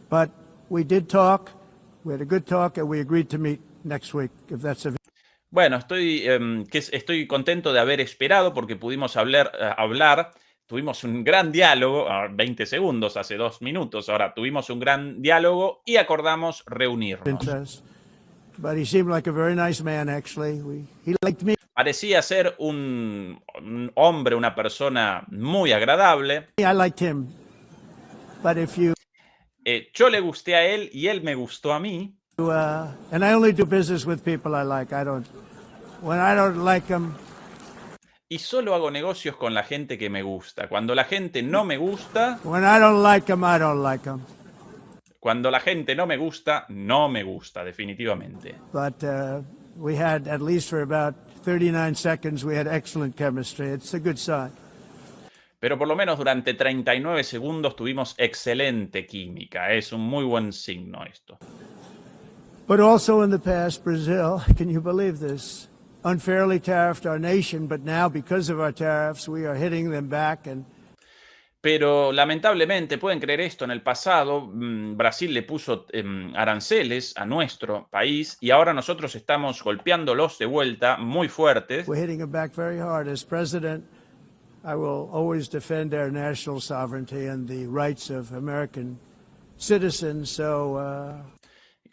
But we did talk. We had a good talk, and we agreed to meet next week, if that's available. Bueno, estoy contento de haber esperado porque pudimos hablar, tuvimos un gran diálogo, 20 segundos, hace 2 minutos, ahora tuvimos un gran diálogo y acordamos reunirnos. But he seemed like a very nice man, actually. He liked me. Parecía ser un hombre, una persona muy agradable. I liked him. But if you... yo le gusté a él y él me gustó a mí. And I only do business with people I like. When I don't like them. Y solo hago negocios con la gente que me gusta. Cuando la gente no me gusta. When I don't like them, I don't like them. Cuando la gente no me gusta, definitivamente. But we had, at least for about 39 seconds, we had excellent chemistry. It's a good sign. Pero por lo menos durante 39 segundos tuvimos excelente química. Es un muy buen signo esto. But also in the past, Brazil, can you believe this, unfairly tariffed our nation, but now because of our tariffs, we are hitting them back. Pero lamentablemente, pueden creer esto, en el pasado Brasil le puso aranceles a nuestro país y ahora nosotros estamos golpeándolos de vuelta muy fuertes. We're hitting them back very hard. As president, I will always defend our national sovereignty and the rights of American citizens.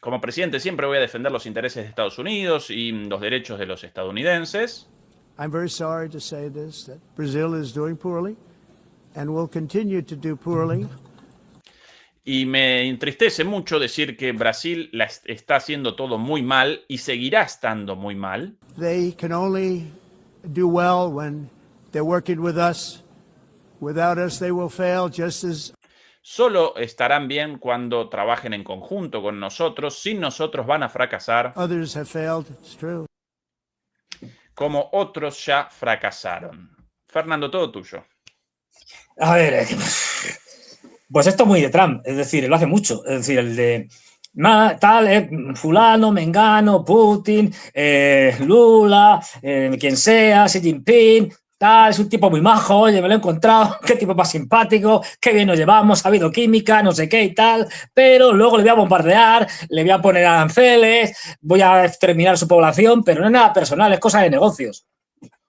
Como presidente siempre voy a defender los intereses de Estados Unidos y los derechos de los estadounidenses. I'm very sorry to say this, that Brazil is doing poorly and will continue to do poorly. Y me entristece mucho decir que Brasil está haciendo todo muy mal y seguirá estando muy mal. They can only do well when they're working with us. Without us, they will fail just as... Solo estarán bien cuando trabajen en conjunto con nosotros. Sin nosotros van a fracasar. Others have failed. It's true. Como otros ya fracasaron. Fernando, todo tuyo. A ver, pues esto es muy de Trump, es decir, lo hace mucho. Es decir, el de fulano, mengano, Putin, Lula, quien sea, Xi Jinping... es un tipo muy majo, oye, me lo he encontrado, qué tipo más simpático, qué bien nos llevamos, ha habido química, no sé qué y tal, pero luego le voy a bombardear, le voy a poner aranceles, voy a exterminar su población, pero no es nada personal, es cosa de negocios.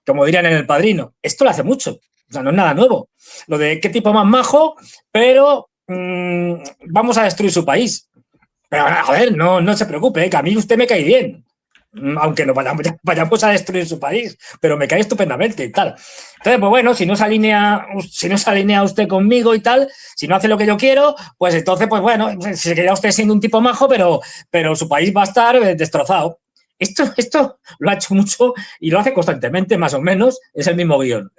como dirían en El Padrino. Esto lo hace mucho, o sea, no es nada nuevo. Lo de qué tipo más majo, pero vamos a destruir su país. Pero, a ver, no se preocupe, que a mí usted me cae bien. Aunque no vayamos a destruir su país, pero me cae estupendamente y tal. Entonces, pues bueno, si no se alinea usted conmigo y tal, si no hace lo que yo quiero, pues entonces, pues bueno, se queda usted siendo un tipo majo, pero su país va a estar destrozado. Esto lo ha hecho mucho y lo hace constantemente, más o menos, es el mismo guión,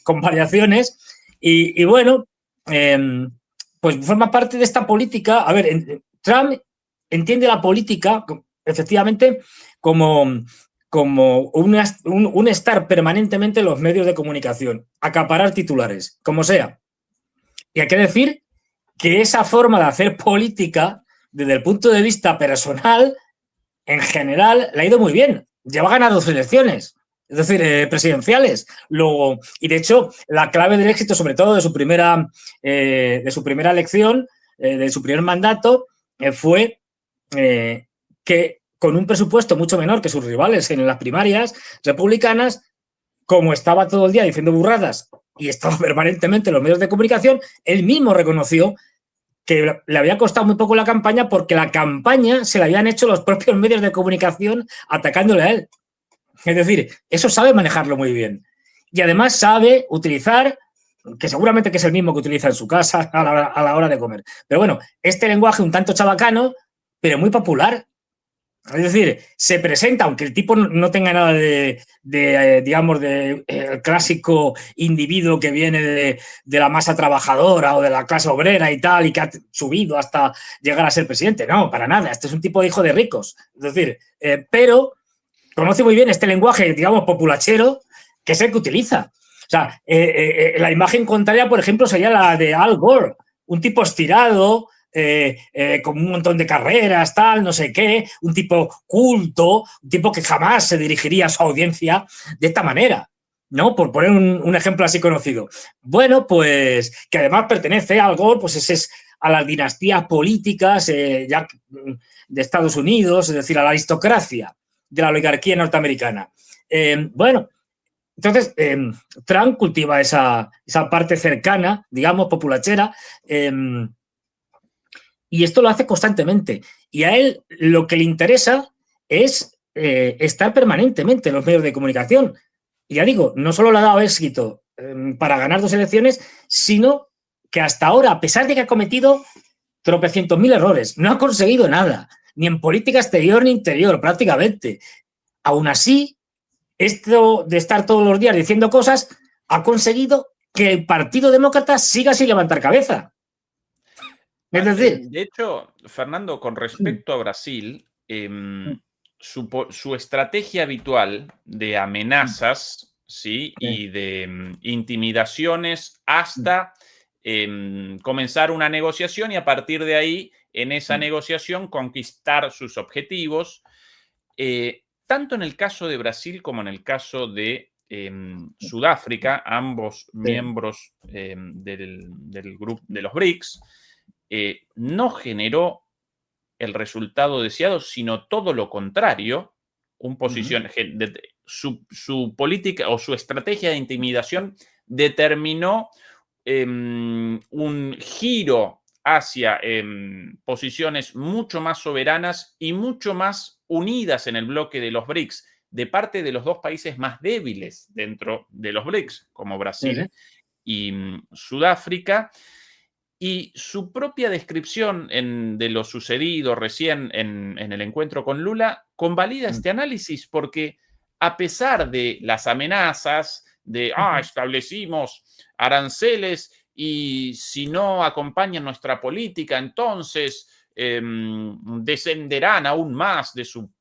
con variaciones. Y bueno, pues forma parte de esta política. A ver, Trump entiende la política, efectivamente, como un estar permanentemente en los medios de comunicación, acaparar titulares, como sea. Y hay que decir que esa forma de hacer política, desde el punto de vista personal, en general, le ha ido muy bien. Lleva ganado 2 elecciones, es decir, presidenciales. Luego, y de hecho, la clave del éxito, sobre todo de su primera elección, de su primer mandato, fue que con un presupuesto mucho menor que sus rivales en las primarias republicanas, como estaba todo el día diciendo burradas y estaba permanentemente en los medios de comunicación, él mismo reconoció que le había costado muy poco la campaña porque la campaña se la habían hecho los propios medios de comunicación atacándole a él. Es decir, eso sabe manejarlo muy bien. Y además sabe utilizar, que seguramente que es el mismo que utiliza en su casa a la hora de comer. Pero bueno, este lenguaje un tanto chabacano, pero muy popular. Es decir, se presenta, aunque el tipo no tenga nada digamos, de el clásico individuo que viene de la masa trabajadora o de la clase obrera y tal, y que ha subido hasta llegar a ser presidente. No, para nada. Este es un tipo de hijo de ricos. Es decir, pero conoce muy bien este lenguaje, digamos, populachero, que es el que utiliza. O sea, la imagen contraria, por ejemplo, sería la de Al Gore, un tipo estirado, con un montón de carreras, tal, no sé qué, un tipo culto, un tipo que jamás se dirigiría a su audiencia de esta manera, ¿no? Por poner un ejemplo así conocido. Bueno, pues que además pertenece a Al Gore, pues es a las dinastías políticas ya de Estados Unidos, es decir, a la aristocracia de la oligarquía norteamericana. Bueno, entonces, Trump cultiva esa parte cercana, digamos, populachera, y esto lo hace constantemente. Y a él lo que le interesa es estar permanentemente en los medios de comunicación. Y ya digo, no solo le ha dado éxito para ganar 2 elecciones, sino que hasta ahora, a pesar de que ha cometido tropecientos mil errores, no ha conseguido nada, ni en política exterior ni interior, prácticamente. Aún así, esto de estar todos los días diciendo cosas ha conseguido que el Partido Demócrata siga sin levantar cabeza. Es decir, de hecho, Fernando, con respecto a Brasil, su estrategia habitual de amenazas, ¿sí? Y de intimidaciones hasta comenzar una negociación y a partir de ahí, en esa negociación, conquistar sus objetivos. Tanto en el caso de Brasil como en el caso de Sudáfrica, ambos miembros del grupo de los BRICS, no generó el resultado deseado, sino todo lo contrario. Su política o su estrategia de intimidación determinó un giro hacia posiciones mucho más soberanas y mucho más unidas en el bloque de los BRICS, de parte de los 2 países más débiles dentro de los BRICS, como Brasil y Sudáfrica. Y su propia descripción de lo sucedido recién en el encuentro con Lula convalida este análisis, porque a pesar de las amenazas de establecimos aranceles y si no acompañan nuestra política, entonces descenderán aún más de su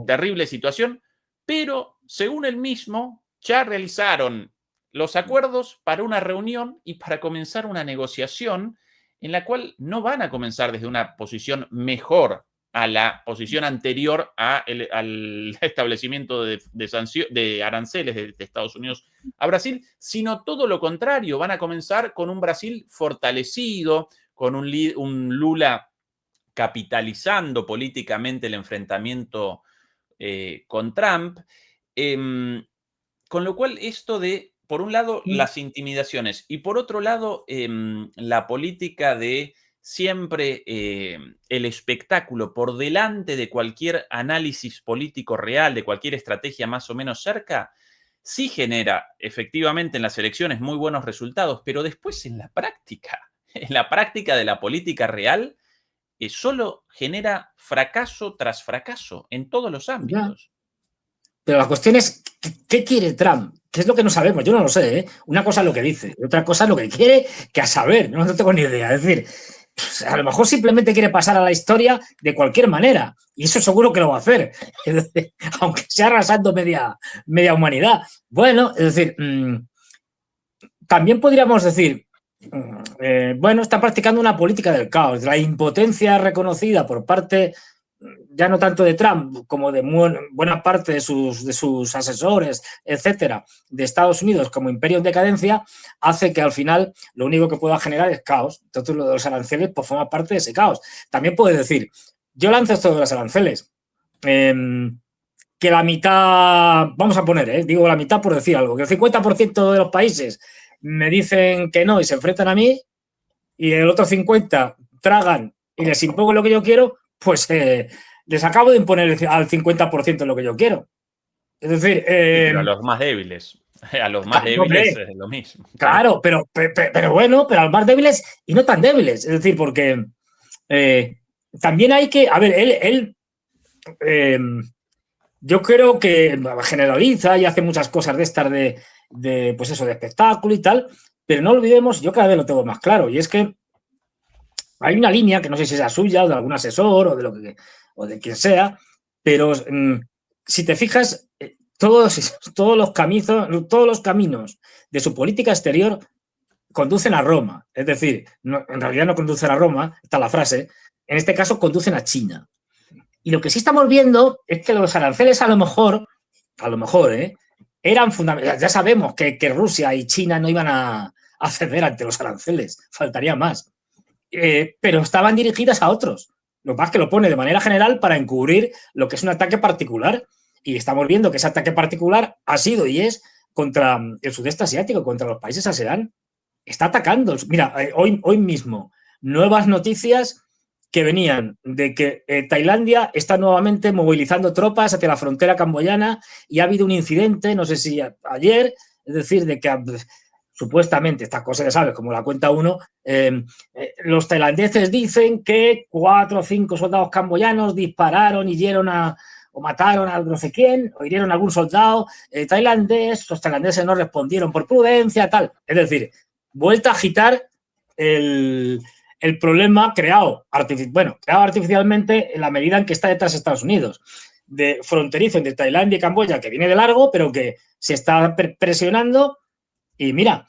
terrible situación, pero según él mismo, ya realizaron los acuerdos para una reunión y para comenzar una negociación en la cual no van a comenzar desde una posición mejor a la posición anterior al establecimiento de aranceles de Estados Unidos a Brasil, sino todo lo contrario, van a comenzar con un Brasil fortalecido, con un Lula capitalizando políticamente el enfrentamiento con Trump. con lo cual esto de, por un lado, las intimidaciones y por otro lado, la política de siempre el espectáculo por delante de cualquier análisis político real, de cualquier estrategia más o menos cerca, sí genera efectivamente en las elecciones muy buenos resultados, pero después en la práctica de la política real, solo genera fracaso tras fracaso en todos los Ya. ámbitos. Pero la cuestión es, ¿qué quiere Trump? ¿Qué es lo que no sabemos? Yo no lo sé, ¿eh? Una cosa es lo que dice, otra cosa es lo que quiere, que a saber, no tengo ni idea. Es decir, pues, a lo mejor simplemente quiere pasar a la historia de cualquier manera, y eso seguro que lo va a hacer, es decir, aunque sea arrasando media humanidad. Bueno, es decir, también podríamos decir, bueno, está practicando una política del caos, la impotencia reconocida por parte, ya no tanto de Trump, como de buena parte de sus asesores, etcétera, de Estados Unidos como imperio en decadencia, hace que al final lo único que pueda generar es caos. Entonces, lo de los aranceles pues, forma parte de ese caos. También puede decir, yo lanzo esto de los aranceles, que la mitad, vamos a poner, digo la mitad por decir algo, que el 50% de los países me dicen que no y se enfrentan a mí, y el otro 50 tragan y les impongo lo que yo quiero, pues les acabo de imponer al 50% lo que yo quiero. Es decir... Sí, pero a los más débiles. A los más débiles es lo mismo. Claro, pero bueno, pero a los más débiles y no tan débiles. Es decir, porque también hay que... A ver, él yo creo que generaliza y hace muchas cosas de estas pues eso, de espectáculo y tal, pero no olvidemos, yo cada vez lo tengo más claro, y es que hay una línea que no sé si es la suya o de algún asesor o de quien sea, pero si te fijas, todos los caminos de su política exterior conducen a Roma. Es decir, en realidad no conducen a Roma, está la frase, en este caso conducen a China. Y lo que sí estamos viendo es que los aranceles a lo mejor, eran fundamentales. Ya sabemos que Rusia y China no iban a ceder ante los aranceles, faltaría más. Pero estaban dirigidas a otros. Lo que pasa es que lo pone de manera general para encubrir lo que es un ataque particular. Y estamos viendo que ese ataque particular ha sido y es contra el sudeste asiático, contra los países ASEAN. Está atacando. Mira, hoy mismo, nuevas noticias que venían de que Tailandia está nuevamente movilizando tropas hacia la frontera camboyana y ha habido un incidente, no sé si ayer, es decir, de que supuestamente, estas cosas ya sabes, como la cuenta uno, los tailandeses dicen que 4 o 5 soldados camboyanos dispararon, hirieron o mataron a no sé quién, o hirieron a algún soldado tailandés, los tailandeses no respondieron por prudencia, tal. Es decir, vuelta a agitar el problema creado artificialmente en la medida en que está detrás de Estados Unidos, de fronterizo entre Tailandia y Camboya, que viene de largo, pero que se está presionando. Y mira,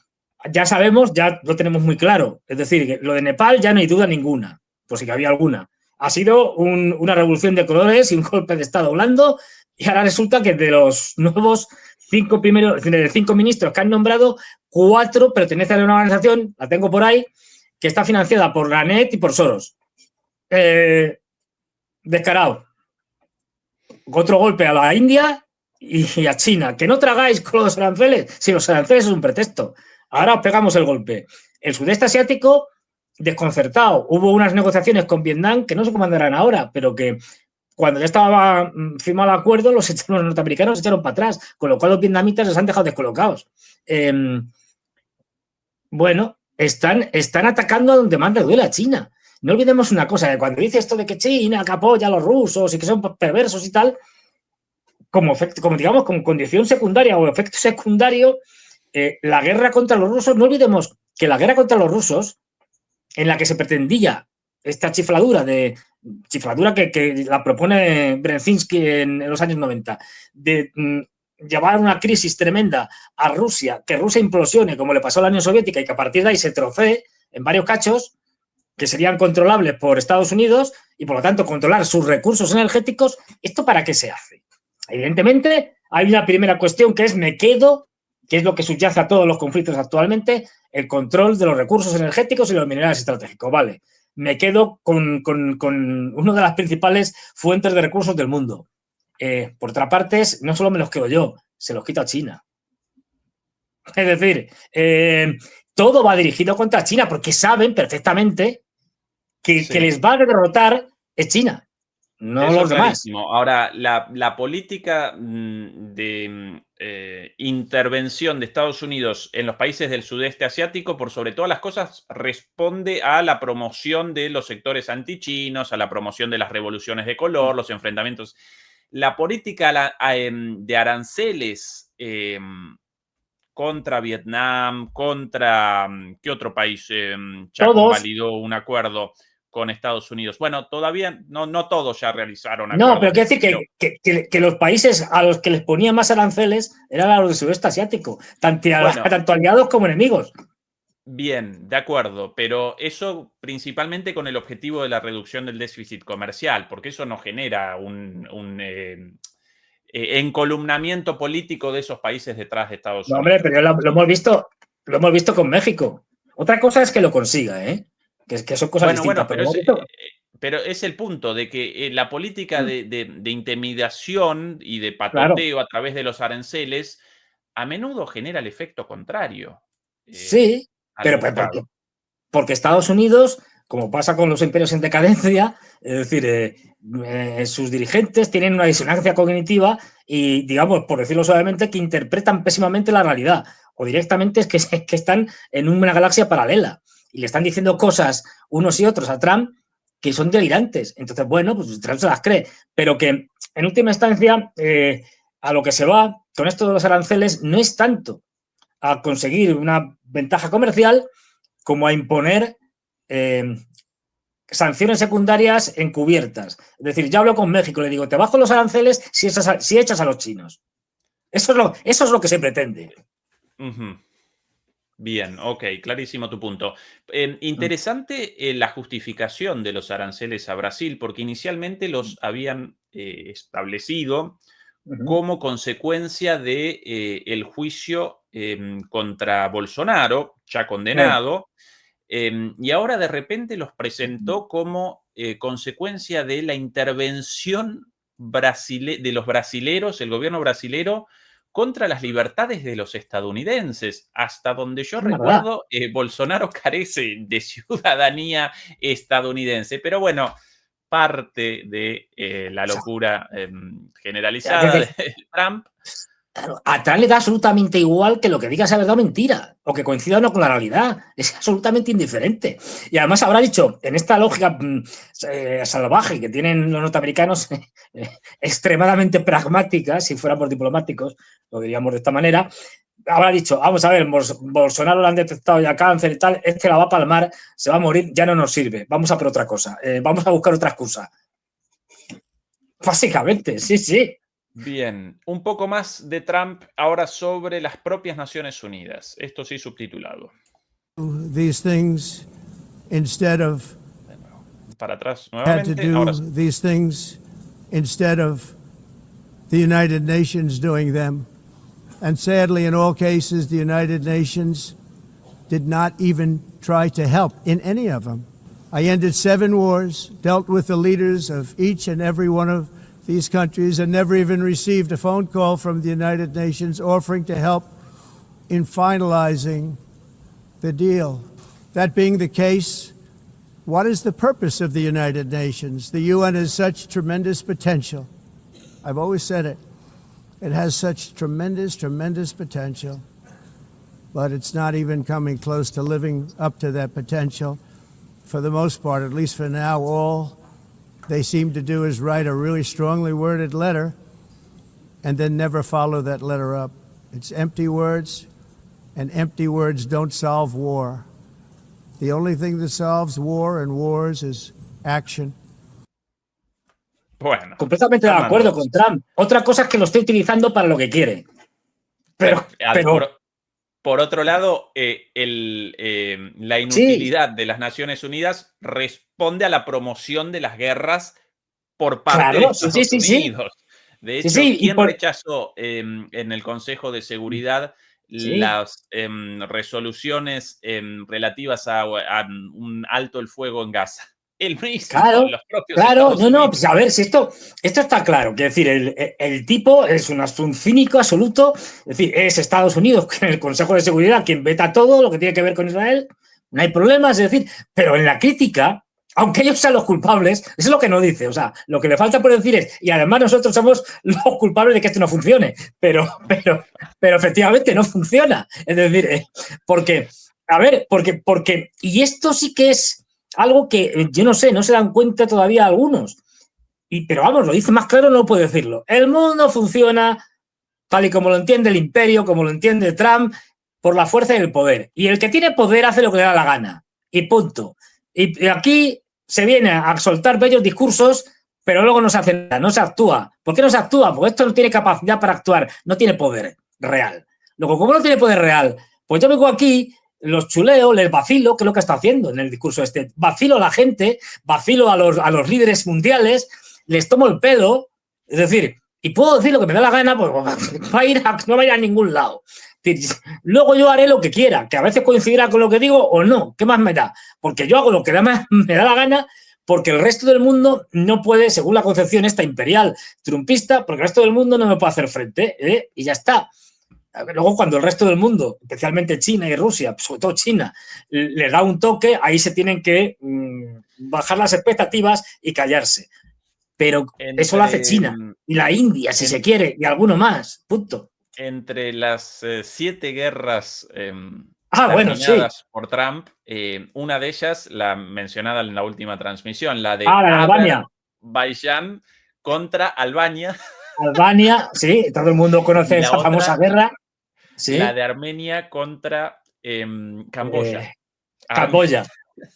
ya sabemos, ya lo tenemos muy claro. Es decir, que lo de Nepal ya no hay duda ninguna, por si había alguna. Ha sido una revolución de colores y un golpe de Estado blando. Y ahora resulta que de los nuevos 5 ministros que han nombrado, 4 pertenecen a una organización, la tengo por ahí, que está financiada por la NET y por Soros. Descarado. Otro golpe a la India y a China. Que no tragáis con los aranceles, si los aranceles es un pretexto. Ahora os pegamos el golpe. El sudeste asiático, desconcertado. Hubo unas negociaciones con Vietnam que no sé cómo andarán ahora, pero que cuando ya estaba firmado el acuerdo, los norteamericanos se echaron para atrás, con lo cual los vietnamitas les han dejado descolocados. Bueno, están atacando a donde más le duele a China. No olvidemos una cosa, que cuando dice esto de que China que apoya a los rusos y que son perversos y tal, como condición secundaria o efecto secundario, la guerra contra los rusos, no olvidemos que la guerra contra los rusos, en la que se pretendía esta chifladura que la propone Brzezinski en los años 90, de llevar a una crisis tremenda a Rusia, que Rusia implosione como le pasó a la Unión Soviética y que a partir de ahí se trocee en varios cachos que serían controlables por Estados Unidos y por lo tanto controlar sus recursos energéticos. ¿Esto para qué se hace? Evidentemente hay una primera cuestión que es me quedo, que es lo que subyace a todos los conflictos actualmente, el control de los recursos energéticos y los minerales estratégicos. Vale, me quedo con una de las principales fuentes de recursos del mundo. Por otra parte, no solo me los quedo yo, se los quito a China. Es decir, todo va dirigido contra China porque saben perfectamente que les va a derrotar es China, no Eso los demás. clarísimo. Ahora, la política de intervención de Estados Unidos en los países del sudeste asiático, por sobre todas las cosas, responde a la promoción de los sectores antichinos, a la promoción de las revoluciones de color, los enfrentamientos. La política de aranceles contra Vietnam, contra, ¿qué otro país ya Todos, convalidó un acuerdo con Estados Unidos? Bueno, todavía no todos ya realizaron no, acuerdos pero de quiero ese decir estilo. que los países a los que les ponían más aranceles eran a los del sudeste asiático, Bueno, tanto aliados como enemigos. bien, de acuerdo, pero eso principalmente con el objetivo de la reducción del déficit comercial, porque eso no genera un encolumnamiento político de esos países detrás de Estados No, hombre, Unidos. pero lo hemos visto con México. Otra cosa es que lo consiga, ¿eh? Que son cosas distintas, Bueno, pero lo hemos visto. pero es el punto de que la política de intimidación y de Claro, patoteo a través de los aranceles a menudo genera el efecto contrario sí, al pero buscado. porque Estados Unidos, como pasa con los imperios en decadencia, es decir, sus dirigentes tienen una disonancia cognitiva y, digamos, por decirlo suavemente, que interpretan pésimamente la realidad o directamente es que están en una galaxia paralela y le están diciendo cosas unos y otros a Trump que son delirantes. Entonces, bueno, pues Trump se las cree, pero que en última instancia a lo que se va con esto de los aranceles no es tanto a conseguir una ventaja comercial como a imponer eh, sanciones secundarias encubiertas. Es decir, yo hablo con México, le digo, te bajo los aranceles si echas a los chinos. Eso es lo que se pretende. Ujú. Bien, ok, clarísimo tu punto. Interesante la justificación de los aranceles a Brasil, porque inicialmente los habían establecido como consecuencia de el juicio contra Bolsonaro, ya condenado, y ahora de repente los presentó como consecuencia de la intervención de los brasileros, el gobierno brasilero, contra las libertades de los estadounidenses. Hasta donde yo Es verdad. recuerdo, Bolsonaro carece de ciudadanía estadounidense, pero bueno, parte de la O sea, locura generalizada de Trump. claro, a Trump le da absolutamente igual que lo que diga sea verdad o mentira, o que coincida o no con la realidad. Es absolutamente indiferente. Y además habrá dicho, en esta lógica salvaje que tienen los norteamericanos, extremadamente pragmática, si fuéramos diplomáticos, lo diríamos de esta manera, habrá dicho, vamos a ver, Bolsonaro le han detectado ya cáncer y tal, este la va a palmar, se va a morir, ya no nos sirve, vamos a por otra cosa, vamos a buscar otra excusa. Básicamente, sí, sí. Bien, un poco más de Trump ahora sobre las propias Naciones Unidas. Esto sí subtitulado. These things instead of De nuevo. Para atrás had to nuevamente. do Ahora sí. these things instead of the United Nations doing them. And sadly, in all cases, the United Nations did not even try to help in any of them. I ended 7 wars, dealt with the leaders of each and every one of these countries, and never even received a phone call from the United Nations offering to help in finalizing the deal. That being the case, what is the purpose of the United Nations? The UN has such tremendous potential. I've always said it. It has such tremendous, tremendous potential, but it's not even coming close to living up to that potential. For the most part, at least for now, all they seem to do is write a really strongly worded letter and then never follow that letter up. It's empty words, and empty words don't solve war. The only thing that solves war and wars is action. Bueno, Completamente de Fernando. acuerdo con Trump. Otra cosa es que lo esté utilizando para lo que quiere. Pero Por otro lado, la sí, inutilidad de las Naciones Unidas responde a la promoción de las guerras por parte de claro, sí, sí, Estados sí, sí. Unidos. De Sí, hecho, sí, ¿quién rechazó en el Consejo de Seguridad sí. las resoluciones relativas a un alto el fuego en Gaza? el mismo, Claro, los propios claro, Estados Unidos. pues a ver, si esto está claro, que decir, el tipo es un cínico absoluto, es decir, es Estados Unidos, que en el Consejo de Seguridad, quien veta todo lo que tiene que ver con Israel, no hay problemas, es decir, pero en la crítica, aunque ellos sean los culpables, eso es lo que no dice, o sea, lo que le falta por decir es, y además nosotros somos los culpables de que esto no funcione, pero efectivamente no funciona, es decir, porque, a ver, porque, y esto sí que es algo que, yo no sé, no se dan cuenta todavía algunos. Pero vamos, lo dice más claro, no puedo decirlo. El mundo funciona tal y como lo entiende el imperio, como lo entiende Trump, por la fuerza y el poder. Y el que tiene poder hace lo que le da la gana. Y punto. Y aquí se viene a soltar bellos discursos, pero luego no se hace nada, no se actúa. ¿Por qué no se actúa? Porque esto no tiene capacidad para actuar, no tiene poder real. Luego, como no tiene poder real, pues yo vengo aquí, los chuleo, les vacilo, que es lo que está haciendo en el discurso este. Vacilo a la gente, vacilo a los líderes mundiales, les tomo el pelo, es decir, y puedo decir lo que me da la gana, pues no va a ir a ningún lado. Luego yo haré lo que quiera, que a veces coincidirá con lo que digo o no, ¿qué más me da? Porque yo hago lo que me da la gana, porque el resto del mundo no puede, según la concepción esta imperial trumpista, porque el resto del mundo no me puede hacer frente, y ya está. Luego, cuando el resto del mundo, especialmente China y Rusia, sobre todo China, le da un toque, ahí se tienen que bajar las expectativas y callarse. Pero eso lo hace China y la India, si se quiere, y alguno más. Punto. Entre las 7 guerras terminadas por Trump, una de ellas, la mencionada en la última transmisión, la de la de Albania. Azerbaiyán contra Albania. Albania, sí, todo el mundo conoce esa famosa guerra. ¿Sí? La de Armenia contra Camboya. Camboya.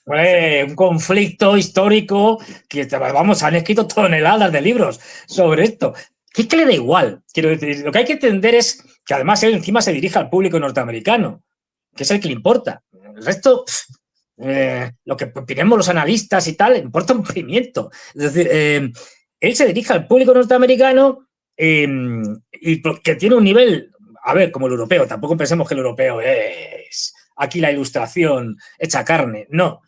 Fue un conflicto histórico que, vamos, han escrito toneladas de libros sobre esto. ¿Qué es que le da igual? Quiero decir, lo que hay que entender es que además él encima se dirige al público norteamericano, que es el que le importa. El resto, lo que opinemos los analistas y tal, le importa un pimiento. Es decir, él se dirige al público norteamericano y que tiene un nivel, a ver, como el europeo, tampoco pensemos que el europeo es aquí la ilustración hecha carne, no.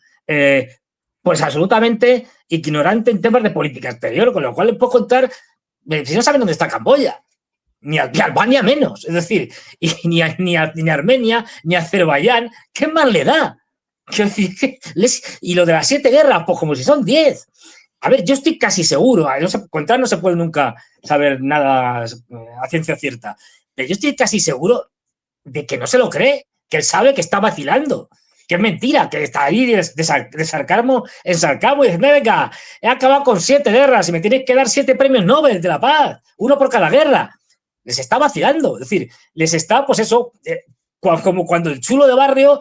Pues absolutamente ignorante en temas de política exterior, con lo cual les puedo contar, si no saben dónde está Camboya, ni Albania menos, es decir, ni Armenia, ni Azerbaiyán, ¿qué más le da? Y lo de las 7 guerras, pues como si son 10. A ver, yo estoy casi seguro, contar no se puede nunca saber nada a ciencia cierta, pero yo estoy casi seguro de que no se lo cree, que él sabe que está vacilando, que es mentira, que está ahí de sarcasmo en sarcasmo y dice, venga, he acabado con 7 guerras y me tienes que dar 7 premios Nobel de la paz, uno por cada guerra. Les está vacilando, es decir, les está, pues eso, como cuando el chulo de barrio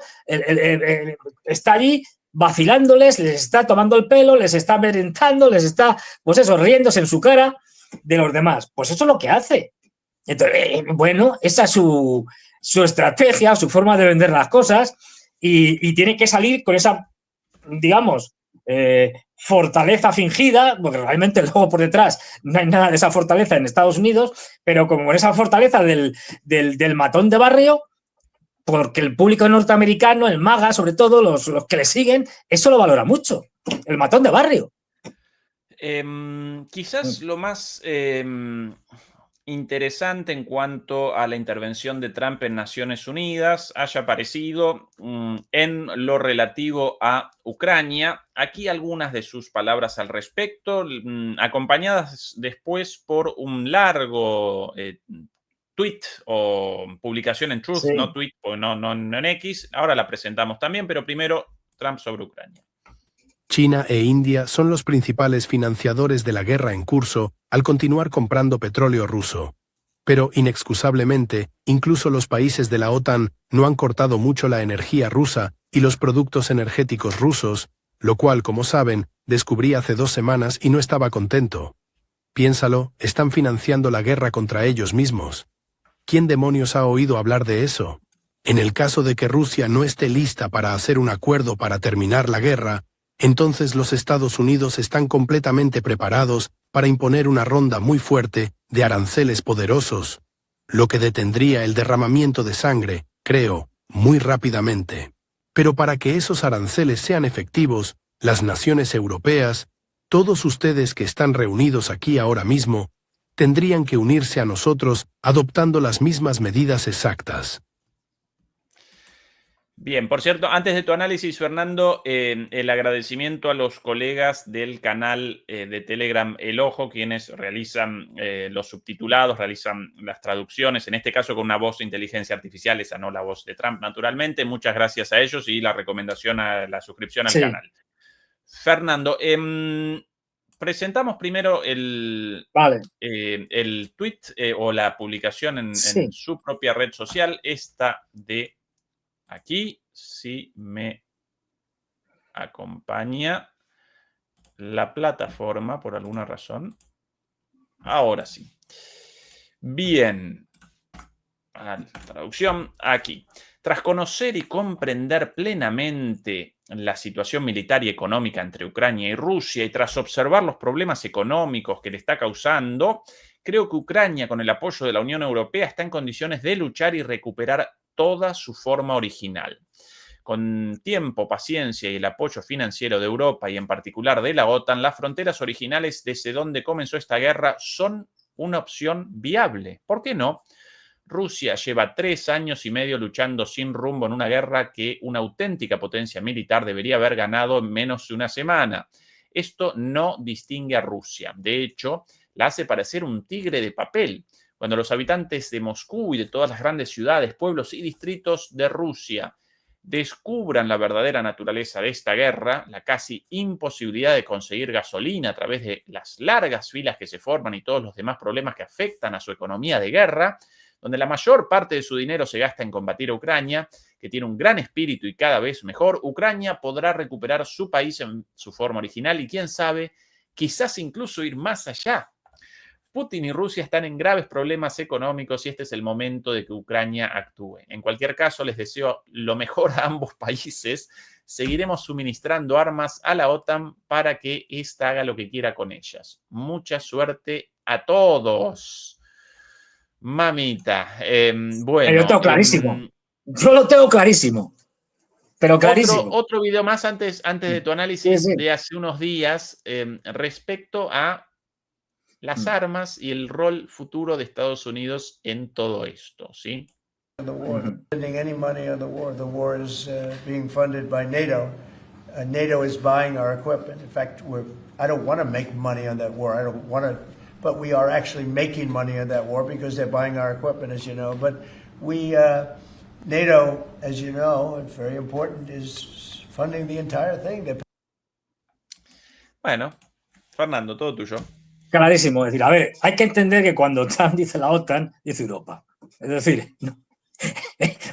está allí vacilándoles, les está tomando el pelo, les está amedrentando, les está, pues eso, riéndose en su cara de los demás. Pues eso es lo que hace. Entonces, bueno, esa es su estrategia, su forma de vender las cosas y tiene que salir con esa, digamos, fortaleza fingida, porque realmente luego por detrás no hay nada de esa fortaleza en Estados Unidos, pero como con esa fortaleza del matón de barrio, porque el público norteamericano, el MAGA, sobre todo, los que le siguen, eso lo valora mucho, el matón de barrio. Quizás lo más interesante en cuanto a la intervención de Trump en Naciones Unidas haya aparecido en lo relativo a Ucrania. Aquí algunas de sus palabras al respecto, acompañadas después por un largo tweet o publicación en Truth, Sí. no tweet, no en X. Ahora la presentamos también, pero primero Trump sobre Ucrania. China e India son los principales financiadores de la guerra en curso al continuar comprando petróleo ruso. Pero, inexcusablemente, incluso los países de la OTAN no han cortado mucho la energía rusa y los productos energéticos rusos, lo cual, como saben, descubrí hace 2 semanas y no estaba contento. Piénsalo, están financiando la guerra contra ellos mismos. ¿Quién demonios ha oído hablar de eso? En el caso de que Rusia no esté lista para hacer un acuerdo para terminar la guerra, entonces los Estados Unidos están completamente preparados para imponer una ronda muy fuerte de aranceles poderosos, lo que detendría el derramamiento de sangre, creo, muy rápidamente. Pero para que esos aranceles sean efectivos, las naciones europeas, todos ustedes que están reunidos aquí ahora mismo, tendrían que unirse a nosotros adoptando las mismas medidas exactas. Bien, por cierto, antes de tu análisis, Fernando, el agradecimiento a los colegas del canal de Telegram El Ojo, quienes realizan los subtitulados, realizan las traducciones, en este caso con una voz de inteligencia artificial, esa no la voz de Trump, naturalmente. Muchas gracias a ellos y la recomendación a la suscripción al canal. Fernando, presentamos primero el tweet o la publicación en su propia red social, esta de aquí, si me acompaña la plataforma por alguna razón. Ahora sí. Bien. Traducción aquí. Tras conocer y comprender plenamente la situación militar y económica entre Ucrania y Rusia y tras observar los problemas económicos que le está causando, creo que Ucrania, con el apoyo de la Unión Europea, está en condiciones de luchar y recuperar toda su forma original. Con tiempo, paciencia y el apoyo financiero de Europa y en particular de la OTAN, las fronteras originales desde donde comenzó esta guerra son una opción viable. ¿Por qué no? Rusia lleva 3 años y medio luchando sin rumbo en una guerra que una auténtica potencia militar debería haber ganado en menos de una semana. Esto no distingue a Rusia. De hecho, la hace parecer un tigre de papel. Cuando los habitantes de Moscú y de todas las grandes ciudades, pueblos y distritos de Rusia descubran la verdadera naturaleza de esta guerra, la casi imposibilidad de conseguir gasolina a través de las largas filas que se forman y todos los demás problemas que afectan a su economía de guerra, donde la mayor parte de su dinero se gasta en combatir a Ucrania, que tiene un gran espíritu y cada vez mejor, Ucrania podrá recuperar su país en su forma original y, quién sabe, quizás incluso ir más allá. Putin y Rusia están en graves problemas económicos y este es el momento de que Ucrania actúe. En cualquier caso, les deseo lo mejor a ambos países. Seguiremos suministrando armas a la OTAN para que ésta haga lo que quiera con ellas. Mucha suerte a todos. Mamita. Bueno. Yo lo tengo clarísimo. Yo lo tengo clarísimo. Pero clarísimo. Otro video más antes de tu análisis de hace unos días respecto a las armas y el rol futuro de Estados Unidos en todo esto, ¿sí? The war. Spending any money on the war. The war is being funded by NATO. NATO is buying our equipment. In fact, I don't want to make money on that war. I don't want to, but we are actually making money on that war because they're buying our equipment, as you know. But NATO, as you know, and very important, is funding the entire thing. Bueno, Fernando, todo tuyo. Clarísimo. Es decir, a ver, hay que entender que cuando Trump dice la OTAN, dice Europa. Es decir, no.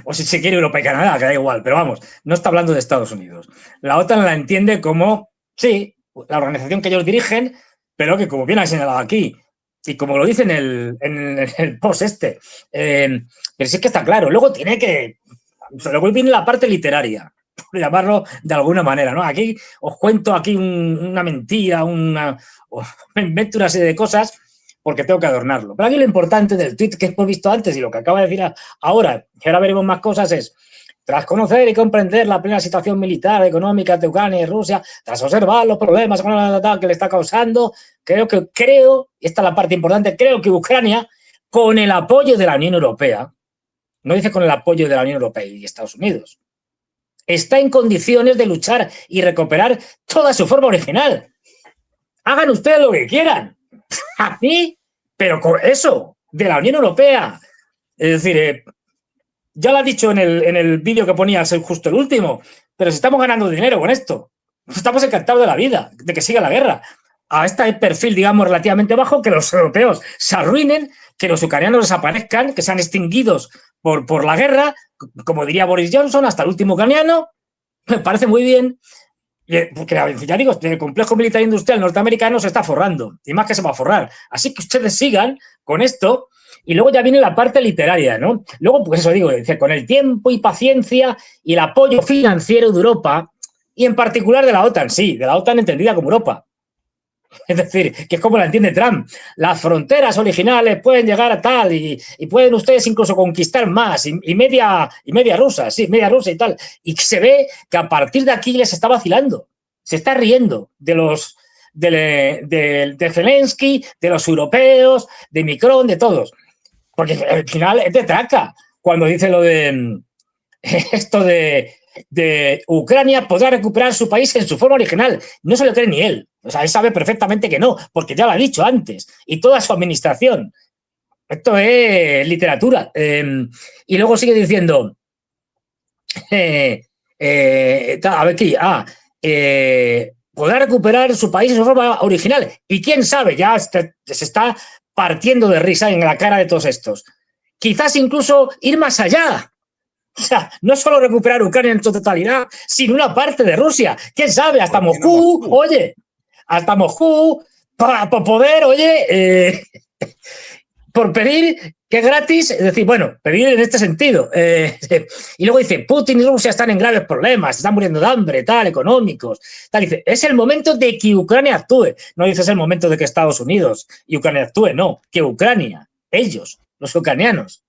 O si se quiere Europa y Canadá, que da igual, pero vamos, no está hablando de Estados Unidos. La OTAN la entiende como, sí, la organización que ellos dirigen, pero que como bien ha señalado aquí, y como lo dice en el post pero sí es que está claro. Luego tiene que, luego viene la parte literaria, por llamarlo de alguna manera, ¿no? Aquí os cuento aquí una mentira, me invento una serie de cosas porque tengo que adornarlo. Pero aquí lo importante del tuit que hemos visto antes y lo que acaba de decir ahora, que ahora veremos más cosas, es: tras conocer y comprender la plena situación militar, económica de Ucrania y Rusia, tras observar los problemas que le está causando, creo, y esta es la parte importante, creo que Ucrania, con el apoyo de la Unión Europea, no dice con el apoyo de la Unión Europea y Estados Unidos, está en condiciones de luchar y recuperar toda su forma original. Hagan ustedes lo que quieran. Así, pero con eso, de la Unión Europea. Es decir, ya lo ha dicho en el vídeo que ponía, justo el último, pero si estamos ganando dinero con esto, estamos encantados de la vida, de que siga la guerra. A este perfil, digamos, relativamente bajo, que los europeos se arruinen, que los ucranianos desaparezcan, que sean extinguidos por la guerra, como diría Boris Johnson, hasta el último ucraniano, me parece muy bien. Porque ya digo, el complejo militar industrial norteamericano se está forrando, y más que se va a forrar. Así que ustedes sigan con esto, y luego ya viene la parte literaria, ¿no? Luego, pues eso digo, con el tiempo y paciencia y el apoyo financiero de Europa, y en particular de la OTAN, sí, de la OTAN entendida como Europa. Es decir, que es como la entiende Trump. Las fronteras originales pueden llegar a tal y pueden ustedes incluso conquistar más y media rusa, sí, media rusa y tal. Y se ve que a partir de aquí les está vacilando. se está riendo de los de Zelensky, de los europeos, de Macron, de todos. Porque al final es de traca cuando dice lo de esto de Ucrania podrá recuperar su país en su forma original. No se lo cree ni él. O sea, él sabe perfectamente que no, porque ya lo ha dicho antes. Y toda su administración. Esto es literatura. Y luego sigue diciendo... a ver aquí. Podrá recuperar su país en su forma original. Y quién sabe, ya se está partiendo de risa en la cara de todos estos. Quizás incluso ir más allá. O sea, no solo recuperar Ucrania en su totalidad, sino una parte de Rusia. ¿Quién sabe? Hasta Moscú, oye, hasta Moscú, para poder, oye, por pedir que es gratis, es decir, bueno, pedir en este sentido. Y luego dice, Putin y Rusia están en graves problemas, están muriendo de hambre, tal, económicos. Tal. Dice, es el momento de que Ucrania actúe. No dice, es el momento de que Estados Unidos y Ucrania actúe, no, que Ucrania, ellos, los ucranianos.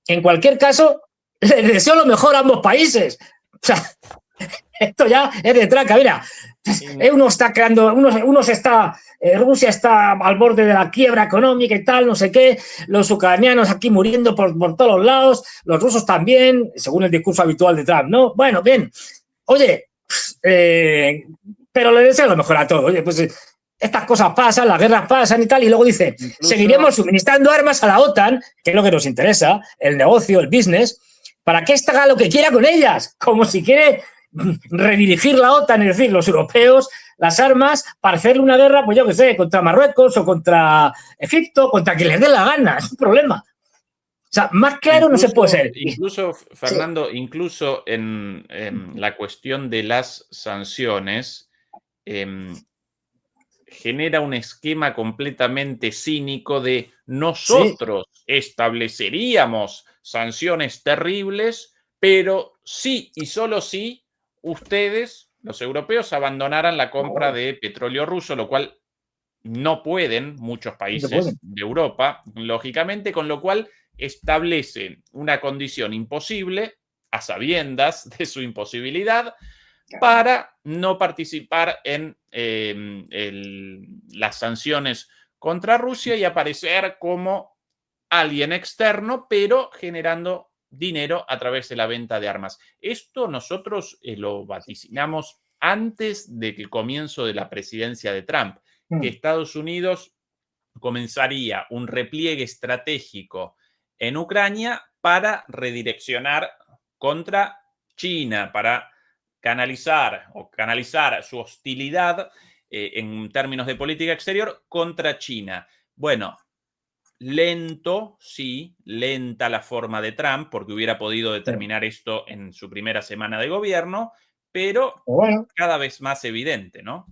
En cualquier caso, les deseo lo mejor a ambos países. O sea, esto ya es de traca. Mira, uno está creando, Rusia está al borde de la quiebra económica y tal, no sé qué. Los ucranianos aquí muriendo por todos los lados, los rusos también, según el discurso habitual de Trump, ¿no? Bueno, bien. Oye, pero le deseo lo mejor a todos. Oye, pues estas cosas pasan, las guerras pasan y tal, y luego dice, seguiremos suministrando armas a la OTAN, que es lo que nos interesa, el negocio, el business, para que ésta haga lo que quiera con ellas, como si quiere redirigir la OTAN, es decir, los europeos, las armas, para hacerle una guerra, pues yo qué sé, contra Marruecos o contra Egipto, contra quien les dé la gana, es un problema. O sea, más claro no se puede ser. Incluso, Fernando, sí. Incluso en la cuestión de las sanciones, genera un esquema completamente cínico de nosotros estableceríamos sanciones terribles, pero sí y solo sí ustedes, los europeos, abandonaran la compra de petróleo ruso, lo cual no pueden muchos países de Europa, lógicamente, con lo cual establecen una condición imposible, a sabiendas de su imposibilidad, para no participar en las sanciones contra Rusia y aparecer como alguien externo, pero generando dinero a través de la venta de armas. Esto nosotros lo vaticinamos antes de que el comienzo de la presidencia de Trump, que Estados Unidos comenzaría un repliegue estratégico en Ucrania para redireccionar contra China, para canalizar su hostilidad en términos de política exterior contra China. Bueno, lenta la forma de Trump, porque hubiera podido determinar esto en su primera semana de gobierno, pero cada vez más evidente, ¿no?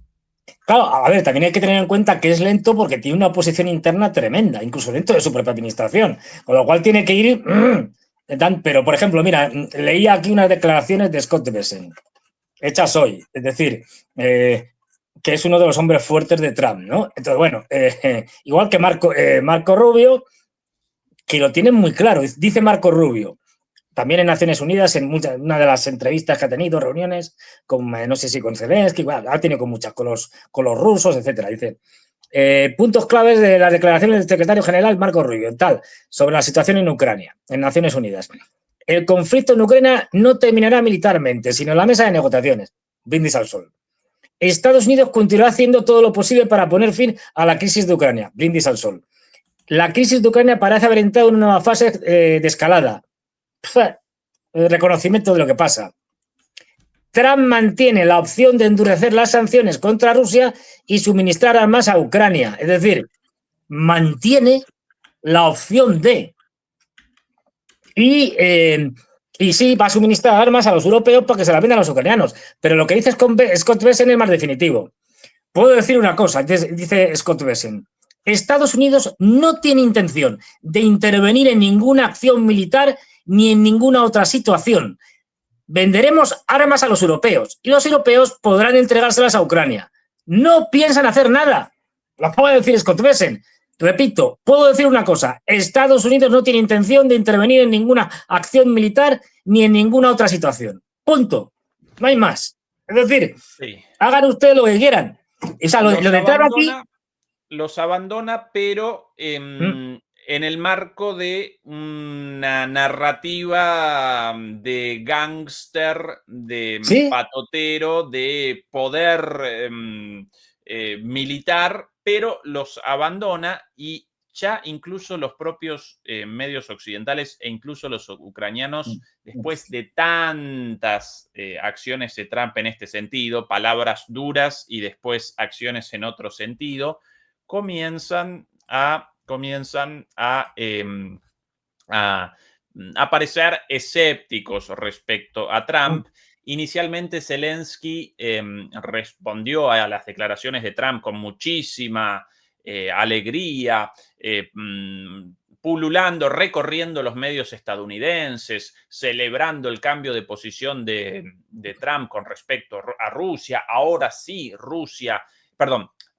Claro, a ver, también hay que tener en cuenta que es lento porque tiene una oposición interna tremenda, incluso dentro de su propia administración, con lo cual tiene que ir... Pero, por ejemplo, mira, leía aquí unas declaraciones de Scott Bessent, hechas hoy, es decir, que es uno de los hombres fuertes de Trump, ¿no? Entonces, bueno, igual que Marco Rubio, que lo tienen muy claro, dice Marco Rubio, también en Naciones Unidas, en una de las entrevistas que ha tenido, reuniones, con, no sé si con Zelensky, bueno, ha tenido con muchas, con los rusos, etcétera. Dice, puntos claves de las declaraciones del secretario general Marco Rubio, tal, sobre la situación en Ucrania, en Naciones Unidas. El conflicto en Ucrania no terminará militarmente, sino en la mesa de negociaciones. Brindis al sol. Estados Unidos continuará haciendo todo lo posible para poner fin a la crisis de Ucrania. Brindis al sol. La crisis de Ucrania parece haber entrado en una nueva fase de escalada. Reconocimiento de lo que pasa. Trump mantiene la opción de endurecer las sanciones contra Rusia y suministrar armas a Ucrania. Es decir, mantiene la opción de... Y sí, va a suministrar armas a los europeos para que se las vendan a los ucranianos. Pero lo que dice Scott Bessent es más definitivo. Puedo decir una cosa, dice Scott Bessent. Estados Unidos no tiene intención de intervenir en ninguna acción militar ni en ninguna otra situación. Venderemos armas a los europeos y los europeos podrán entregárselas a Ucrania. No piensan hacer nada. Lo acabo de decir Scott Bessent. Repito, puedo decir una cosa. Estados Unidos no tiene intención de intervenir en ninguna acción militar ni en ninguna otra situación. Punto. No hay más. Es decir, Sí. hagan ustedes lo que quieran. O sea, lo de entrar aquí... Los abandona, pero en el marco de una narrativa de gángster, de ¿Sí? patotero, de poder militar, pero los abandona y ya incluso los propios medios occidentales e incluso los ucranianos, después de tantas acciones de Trump en este sentido, palabras duras y después acciones en otro sentido, comienzan a parecer escépticos respecto a Trump. Inicialmente Zelensky respondió a las declaraciones de Trump con muchísima alegría, pululando, recorriendo los medios estadounidenses, celebrando el cambio de posición de Trump con respecto a Rusia. Ahora sí,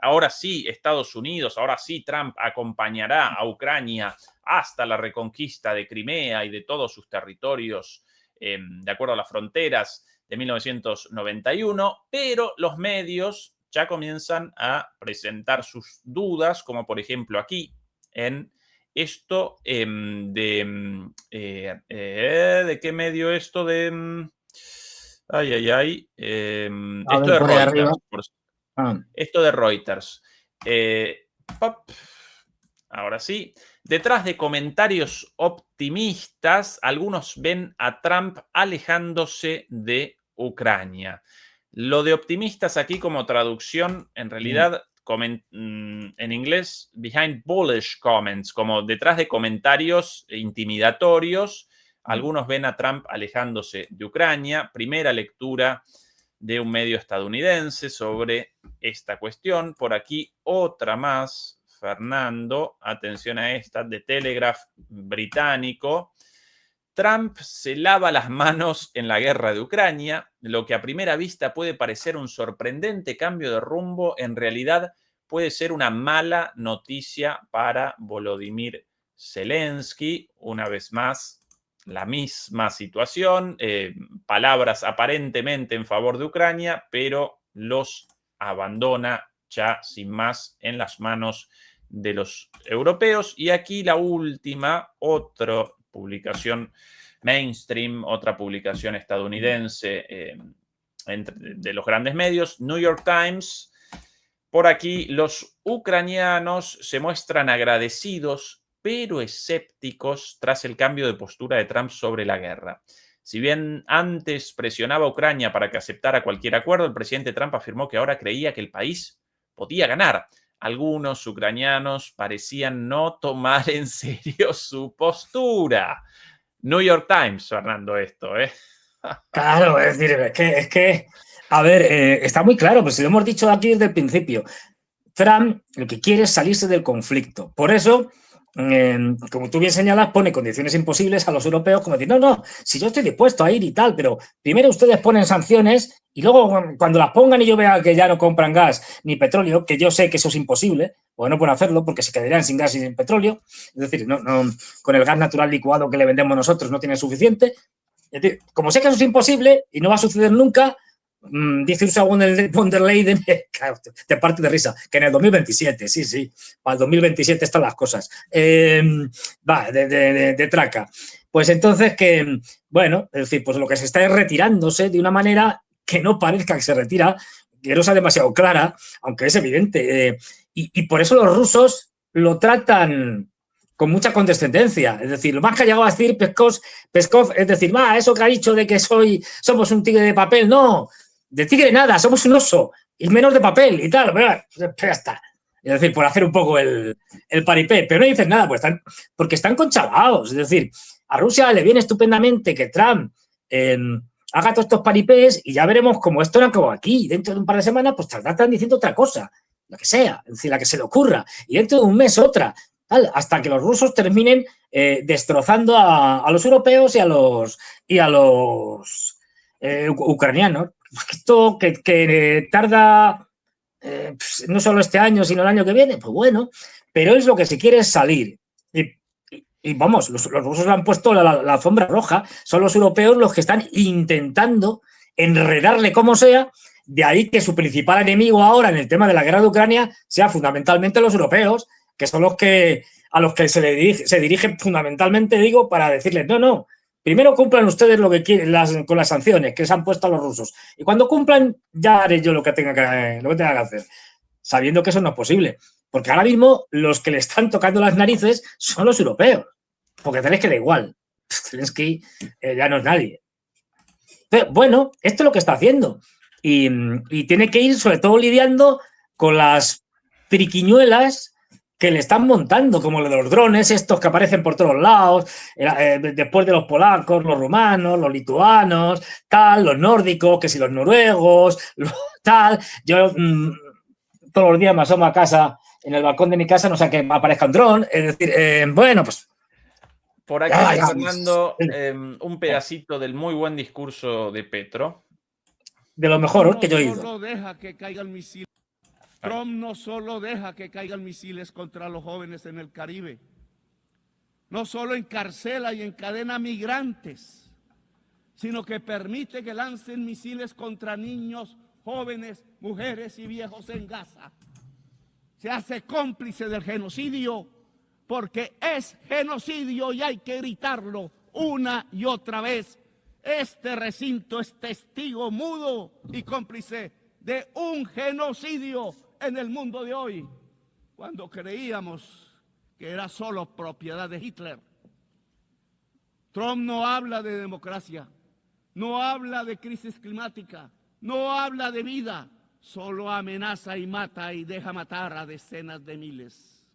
ahora sí, Estados Unidos, ahora sí, Trump acompañará a Ucrania hasta la reconquista de Crimea y de todos sus territorios de acuerdo a las fronteras de 1991, pero los medios ya comienzan a presentar sus dudas, como por ejemplo aquí, en esto ¿de qué medio esto? Esto de Reuters, esto de Reuters. Ahora sí. Detrás de comentarios optimistas, algunos ven a Trump alejándose de Ucrania. Lo de optimistas aquí como traducción, en realidad, en inglés, behind bullish comments, como detrás de comentarios intimidatorios. Algunos ven a Trump alejándose de Ucrania. Primera lectura de un medio estadounidense sobre esta cuestión. Por aquí otra más, Fernando, atención a esta, de Telegraph británico. Trump se lava las manos en la guerra de Ucrania. Lo que a primera vista puede parecer un sorprendente cambio de rumbo, en realidad puede ser una mala noticia para Volodymyr Zelensky. Una vez más, la misma situación, palabras aparentemente en favor de Ucrania, pero los abandona ya sin más en las manos de los europeos. Y aquí la última, otra publicación mainstream, otra publicación estadounidense de los grandes medios, New York Times. Por aquí los ucranianos se muestran agradecidos pero escépticos tras el cambio de postura de Trump sobre la guerra. Si bien antes presionaba a Ucrania para que aceptara cualquier acuerdo, el presidente Trump afirmó que ahora creía que el país podía ganar. Algunos ucranianos parecían no tomar en serio su postura. New York Times, Fernando, esto, ¿eh? Claro, es decir, es que a ver, está muy claro, pues si lo hemos dicho aquí desde el principio, Trump lo que quiere es salirse del conflicto. Por eso, como tú bien señalas, pone condiciones imposibles a los europeos, como decir, no, si yo estoy dispuesto a ir y tal, pero primero ustedes ponen sanciones y luego cuando las pongan y yo vea que ya no compran gas ni petróleo, que yo sé que eso es imposible, o no pueden hacerlo porque se quedarían sin gas y sin petróleo, es decir, no, con el gas natural licuado que le vendemos nosotros no tiene suficiente. Es decir, como sé que eso es imposible y no va a suceder nunca, dice Ursula von der Leyen, te parte de risa, que en el 2027, sí, para el 2027 están las cosas. De traca. Pues entonces que, bueno, es decir, pues lo que se está es retirándose de una manera que no parezca que se retira, que no sea demasiado clara, aunque es evidente. Y por eso los rusos lo tratan con mucha condescendencia. Es decir, lo más que ha llegado a decir Peskov es decir, eso que ha dicho de que somos un tigre de papel, no, de tigre nada, somos un oso, y menos de papel y tal, pero ya está. Es decir, por hacer un poco el paripé, pero no dicen nada, pues porque están conchavados. Es decir, a Rusia le viene estupendamente que Trump haga todos estos paripés y ya veremos cómo esto no acabó aquí. Dentro de un par de semanas, pues estarán diciendo otra cosa, la que sea, es decir, la que se le ocurra, y dentro de un mes otra. Hasta que los rusos terminen destrozando a los europeos y a los ucranianos. Esto que tarda no solo este año, sino el año que viene, pues bueno, pero es lo que se quiere es salir. Y vamos, los rusos han puesto la alfombra roja, son los europeos los que están intentando enredarle como sea. De ahí que su principal enemigo ahora en el tema de la guerra de Ucrania sea fundamentalmente los europeos, que son los que a los que se dirige fundamentalmente, digo, para decirles, no, primero cumplan ustedes lo que quieren con las sanciones que se han puesto a los rusos. Y cuando cumplan, ya haré yo lo que tenga que hacer. Sabiendo que eso no es posible. Porque ahora mismo los que le están tocando las narices son los europeos. Porque Zelensky da igual. Zelensky ya no es nadie. Pero, bueno, esto es lo que está haciendo. Y tiene que ir sobre todo lidiando con las triquiñuelas que le están montando, como lo de los drones, estos que aparecen por todos lados, después de los polacos, los rumanos, los lituanos, tal, los nórdicos, que si los noruegos, tal. Yo todos los días me asomo a casa, en el balcón de mi casa, no sé, que me aparezca un dron. Es decir, bueno, pues... Por acá, Fernando, un pedacito del muy buen discurso de Petro. De lo mejor que yo he oído. No deja que caigan misiles. Trump no solo deja que caigan misiles contra los jóvenes en el Caribe, no solo encarcela y encadena migrantes, sino que permite que lancen misiles contra niños, jóvenes, mujeres y viejos en Gaza. Se hace cómplice del genocidio porque es genocidio y hay que gritarlo una y otra vez. Este recinto es testigo mudo y cómplice de un genocidio en el mundo de hoy, cuando creíamos que era solo propiedad de Hitler. Trump no habla de democracia, no habla de crisis climática, no habla de vida, solo amenaza y mata y deja matar a decenas de miles.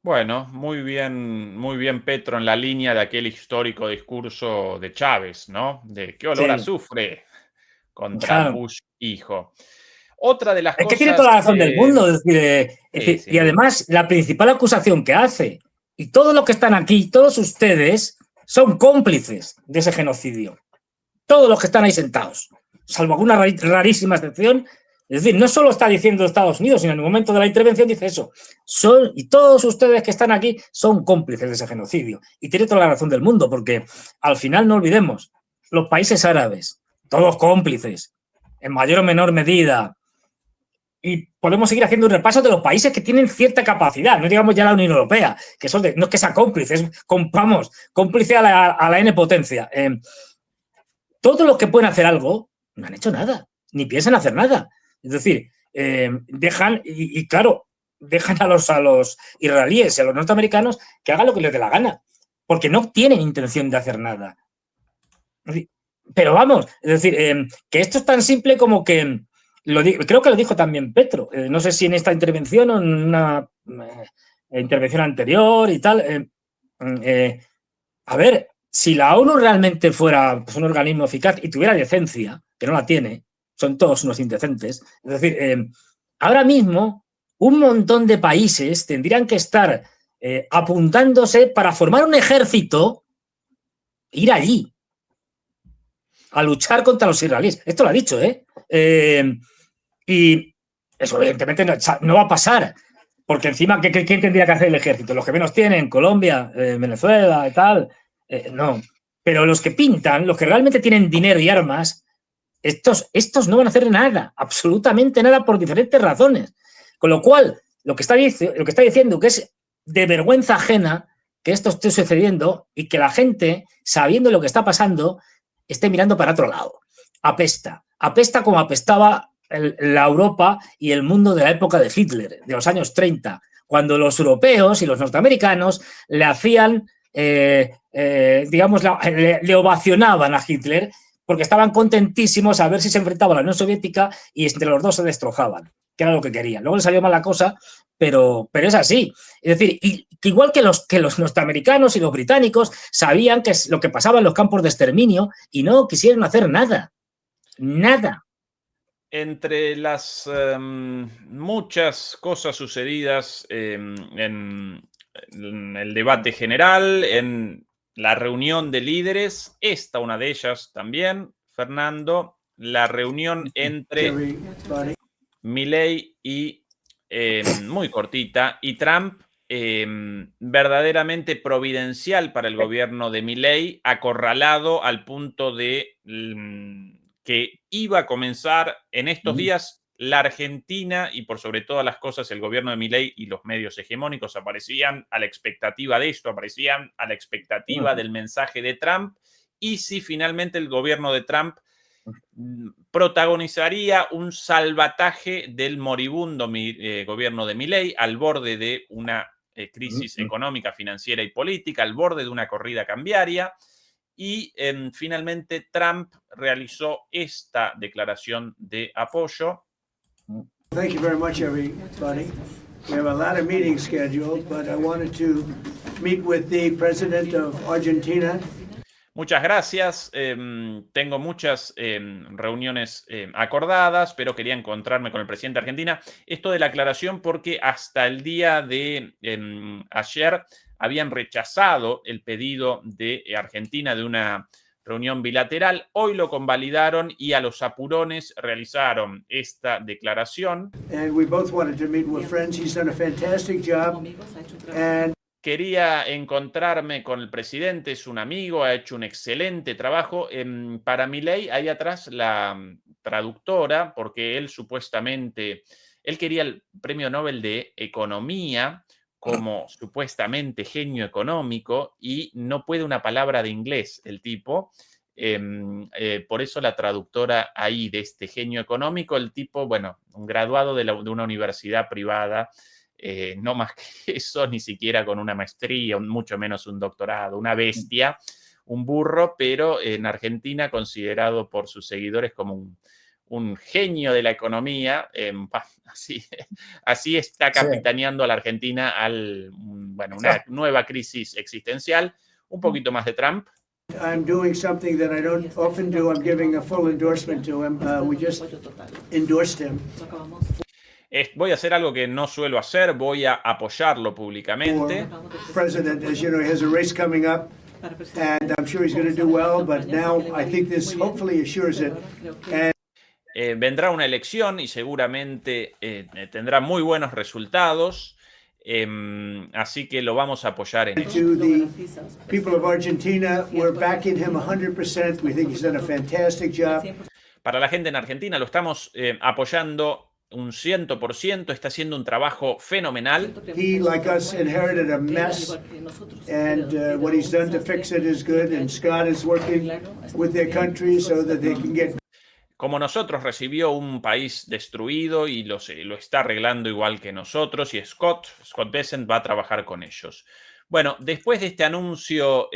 Bueno, muy bien Petro en la línea de aquel histórico discurso de Chávez, ¿no? De qué olor a azufre contra Bush hijo. Otra de las cosas... Es que tiene toda la razón del mundo. Es decir, y además, la principal acusación que hace, y todos los que están aquí, todos ustedes, son cómplices de ese genocidio. Todos los que están ahí sentados, salvo alguna rarísima excepción. Es decir, no solo está diciendo Estados Unidos, sino en el momento de la intervención dice eso. Y todos ustedes que están aquí son cómplices de ese genocidio. Y tiene toda la razón del mundo, porque al final no olvidemos, los países árabes, todos cómplices, en mayor o menor medida. Y podemos seguir haciendo un repaso de los países que tienen cierta capacidad, no digamos ya la Unión Europea, que son no es que sea cómplice, es, vamos, cómplice a la N potencia. Todos los que pueden hacer algo no han hecho nada, ni piensan hacer nada. Es decir, dejan, y claro, dejan a los israelíes y a los norteamericanos que hagan lo que les dé la gana, porque no tienen intención de hacer nada. Pero vamos, es decir, que esto es tan simple como que, creo que lo dijo también Petro, no sé si en esta intervención o en una intervención anterior y tal. A ver, si la ONU realmente fuera pues, un organismo eficaz y tuviera decencia, que no la tiene, son todos unos indecentes, es decir, ahora mismo un montón de países tendrían que estar apuntándose para formar un ejército e ir allí a luchar contra los israelíes. Esto lo ha dicho, y eso evidentemente no va a pasar, porque encima, ¿quién tendría que hacer el ejército? Los que menos tienen, Colombia, Venezuela y tal, no. Pero los que pintan, los que realmente tienen dinero y armas, estos no van a hacer nada, absolutamente nada, por diferentes razones. Con lo cual, lo que está diciendo que es de vergüenza ajena que esto esté sucediendo y que la gente, sabiendo lo que está pasando, esté mirando para otro lado. Apesta como apestaba la Europa y el mundo de la época de Hitler, de los años 30, cuando los europeos y los norteamericanos le hacían, digamos, le ovacionaban a Hitler porque estaban contentísimos a ver si se enfrentaba a la Unión Soviética y entre los dos se destrozaban, que era lo que querían. Luego le salió mal la cosa, pero es así. Es decir, que igual que los norteamericanos y los británicos sabían que es lo que pasaba en los campos de exterminio y no quisieron hacer nada. Nada. Entre las muchas cosas sucedidas en el debate general, en la reunión de líderes, una de ellas también, Fernando, la reunión entre Milei y, muy cortita, y Trump, verdaderamente providencial para el gobierno de Milei, acorralado al punto de que iba a comenzar en estos días la Argentina y por sobre todas las cosas el gobierno de Milei y los medios hegemónicos aparecían a la expectativa de esto, aparecían a la expectativa del mensaje de Trump y si finalmente el gobierno de Trump protagonizaría un salvataje del moribundo gobierno de Milei al borde de una crisis económica, financiera y política, al borde de una corrida cambiaria. Y finalmente Trump realizó esta declaración de apoyo. Thank you very much, everybody. We have a lot of meetings scheduled, but I wanted to meet with the president of Argentina. Muchas gracias. Tengo muchas reuniones acordadas, pero quería encontrarme con el presidente de Argentina. Esto de la aclaración porque hasta el día de ayer habían rechazado el pedido de Argentina de una reunión bilateral. Hoy lo convalidaron y a los apurones realizaron esta declaración. And we both wanted to meet with friends. He's done a fantastic job. And quería encontrarme con el presidente, es un amigo, ha hecho un excelente trabajo. Para Milei, ahí atrás la traductora, porque él supuestamente, él quería el premio Nobel de Economía como supuestamente genio económico y no puede una palabra de inglés el tipo. Por eso la traductora ahí de este genio económico, el tipo, bueno, un graduado de una universidad privada, no más que eso, ni siquiera con una maestría, mucho menos un doctorado, una bestia, un burro, pero en Argentina considerado por sus seguidores como un genio de la economía. Así está capitaneando a la Argentina bueno, una nueva crisis existencial. Un poquito más de Trump. I'm doing something that I don't often do. I'm giving a full endorsement to him. We just endorsed him. Voy a hacer algo que no suelo hacer, voy a apoyarlo públicamente. President, as you know, he has a race coming up, and I'm sure he's going to do well, but now I think this hopefully assures it. And vendrá una elección y seguramente tendrá muy buenos resultados, así que lo vamos a apoyar en eso. to the people of Argentina, we're backing him 100%. We think he's done a fantastic job. Para la gente en Argentina lo estamos apoyando un 100%, está haciendo un trabajo fenomenal. He, like us, inherited a mess, and what he's done to fix it is good, and Scott is working with their country so that they can get. Como nosotros, recibió un país destruido y lo está arreglando igual que nosotros, y Scott Bessent va a trabajar con ellos. Bueno, después de este anuncio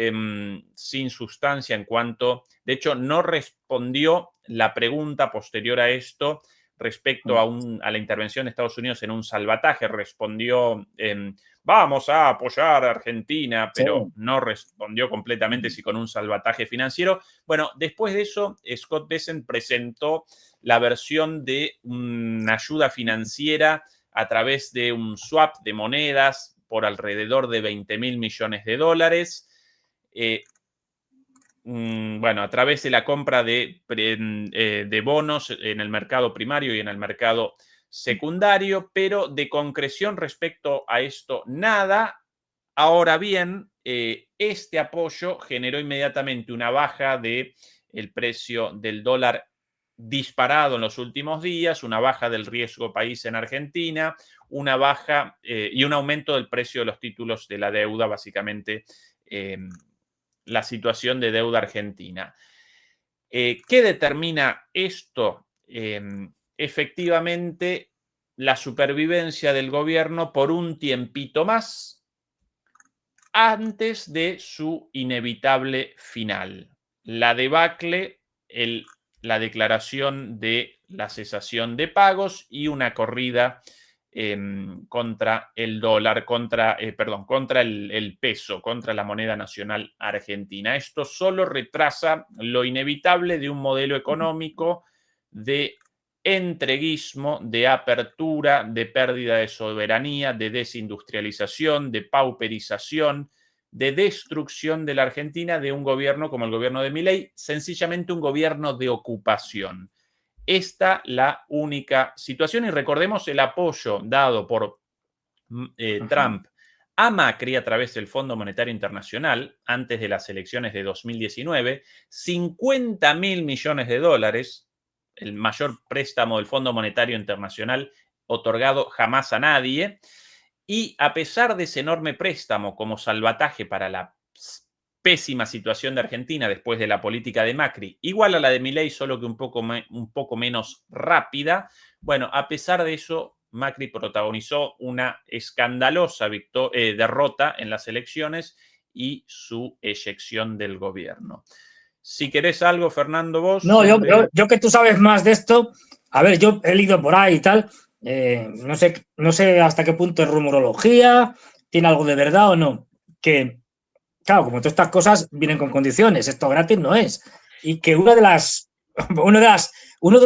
sin sustancia en cuanto, de hecho, no respondió la pregunta posterior a esto respecto a la intervención de Estados Unidos en un salvataje. Respondió, vamos a apoyar a Argentina, pero no respondió completamente si con un salvataje financiero. Bueno, después de eso, Scott Bessent presentó la versión de una ayuda financiera a través de un swap de monedas por alrededor de $20.000 millones. Bueno, a través de la compra de bonos en el mercado primario y en el mercado secundario, pero de concreción respecto a esto, nada. Ahora bien, este apoyo generó inmediatamente una baja del precio del dólar disparado en los últimos días, una baja del riesgo país en Argentina, una baja y un aumento del precio de los títulos de la deuda, básicamente la situación de deuda argentina. ¿Qué determina esto? Efectivamente, la supervivencia del gobierno por un tiempito más antes de su inevitable final. La debacle, la declaración de la cesación de pagos y una corrida contra el dólar, contra el peso, contra la moneda nacional argentina. Esto solo retrasa lo inevitable de un modelo económico de entreguismo, de apertura, de pérdida de soberanía, de desindustrialización, de pauperización, de destrucción de la Argentina, de un gobierno como el gobierno de Milei, sencillamente un gobierno de ocupación. Esta la única situación, y recordemos el apoyo dado por Trump a Macri a través del Fondo Monetario Internacional antes de las elecciones de 2019, 50.000 millones de dólares, el mayor préstamo del Fondo Monetario Internacional otorgado jamás a nadie, y a pesar de ese enorme préstamo como salvataje para la pésima situación de Argentina después de la política de Macri, igual a la de Milei, solo que un poco menos rápida, bueno, a pesar de eso, Macri protagonizó una escandalosa derrota en las elecciones y su eyección del gobierno. Si querés algo, Fernando, vos... No, yo que tú sabes más de esto, a ver, yo he leído por ahí y tal, no sé hasta qué punto es rumorología, tiene algo de verdad o no, que, claro, como todas estas cosas vienen con condiciones, esto gratis no es, y que uno de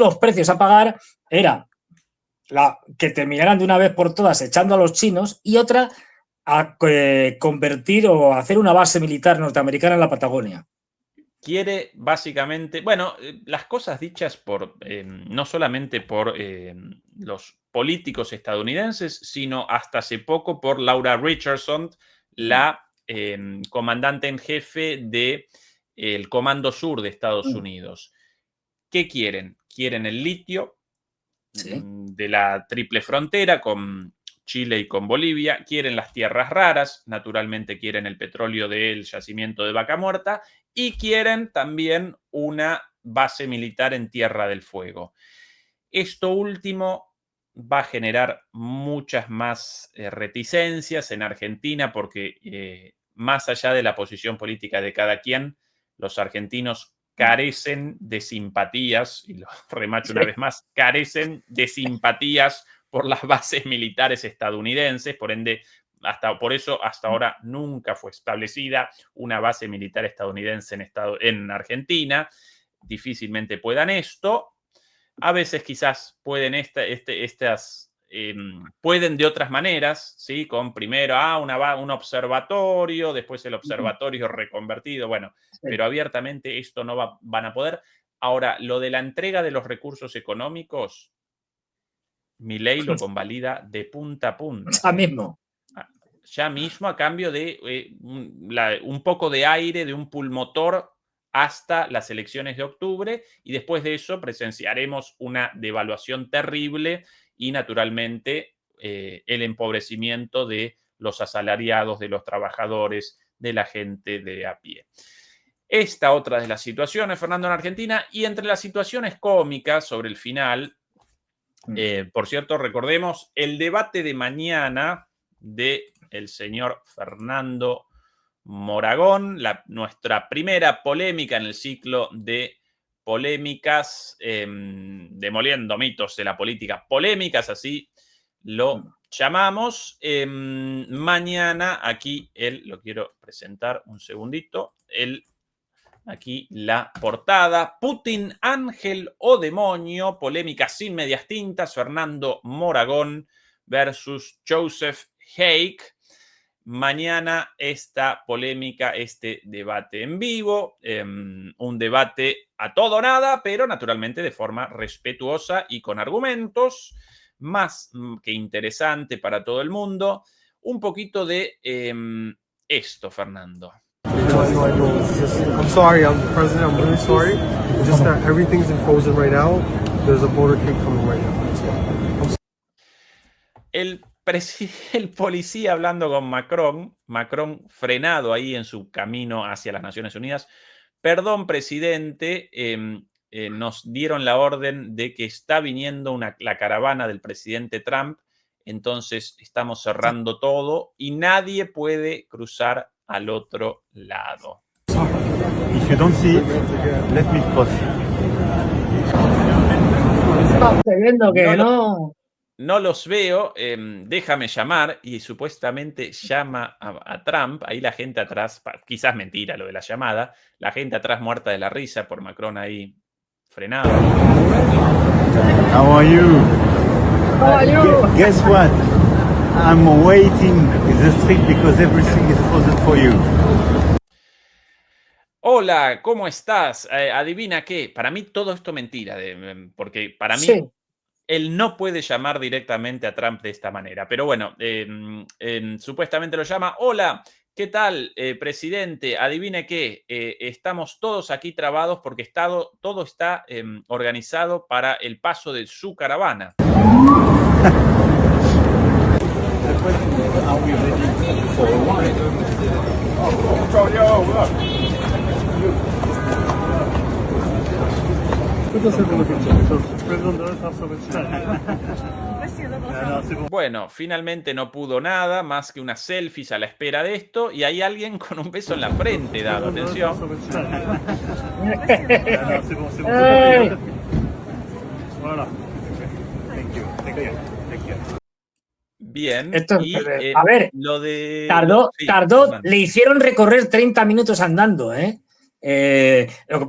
los precios a pagar era que terminaran de una vez por todas echando a los chinos, y otra a convertir o hacer una base militar norteamericana en la Patagonia. Quiere básicamente, bueno, las cosas dichas por no solamente por los políticos estadounidenses, sino hasta hace poco por Laura Richardson, la comandante en jefe del Comando Sur de Estados Unidos. ¿Qué quieren? Quieren el litio de la triple frontera con Chile y con Bolivia, quieren las tierras raras, naturalmente quieren el petróleo del yacimiento de Vaca Muerta y quieren también una base militar en Tierra del Fuego. Esto último va a generar muchas más reticencias en Argentina porque más allá de la posición política de cada quien, los argentinos carecen de simpatías, y lo remacho una vez más, carecen de simpatías por las bases militares estadounidenses, por ende, por eso hasta ahora nunca fue establecida una base militar estadounidense en Argentina, difícilmente puedan esto, a veces quizás pueden pueden de otras maneras, ¿sí? Con primero un observatorio, después el observatorio reconvertido, bueno, pero abiertamente esto no van a poder. Ahora, lo de la entrega de los recursos económicos, Milei lo convalida de punta a punta. Ya mismo a cambio de un poco de aire, de un pulmotor hasta las elecciones de octubre, y después de eso presenciaremos una devaluación terrible y naturalmente el empobrecimiento de los asalariados, de los trabajadores, de la gente de a pie. Esta otra de las situaciones, Fernando, en Argentina, y entre las situaciones cómicas sobre el final, por cierto, recordemos el debate de mañana del señor Fernando Moragón, nuestra primera polémica en el ciclo de polémicas, demoliendo mitos de la política, polémicas, así lo llamamos. Mañana, aquí lo quiero presentar un segundito, aquí la portada: Putin, ángel o demonio, polémica sin medias tintas, Fernando Moragón versus Joseph Haig. Mañana esta polémica, este debate en vivo, un debate a todo o nada, pero naturalmente de forma respetuosa y con argumentos, más que interesante para todo el mundo. Un poquito de esto, Fernando. I'm sorry, President, I'm really sorry. It's just that everything's in frozen right now. There's a motorcade coming right now. El policía hablando con Macron frenado ahí en su camino hacia las Naciones Unidas. Perdón, presidente, nos dieron la orden de que está viniendo la caravana del presidente Trump, entonces estamos cerrando todo y nadie puede cruzar al otro lado. If you don't see it, let me cross. Estoy viendo que no los veo, déjame llamar, y supuestamente llama a Trump, ahí la gente atrás, quizás mentira lo de la llamada, la gente atrás muerta de la risa por Macron ahí frenado. How are you? How are you? Guess what? I'm waiting in the street because everything is frozen for you. Hola, ¿cómo estás? Adivina qué, para mí todo esto es mentira, porque para mí él no puede llamar directamente a Trump de esta manera. Pero bueno, supuestamente lo llama. Hola, ¿qué tal, presidente? Adivine qué, estamos todos aquí trabados porque todo está organizado para el paso de su caravana. Bueno, finalmente no pudo nada más que unas selfies a la espera de esto y hay alguien con un beso en la frente dado. Atención. Bien. Esto, Y, a ver, lo de... tardó, sí, le hicieron recorrer 30 minutos andando, ¿eh?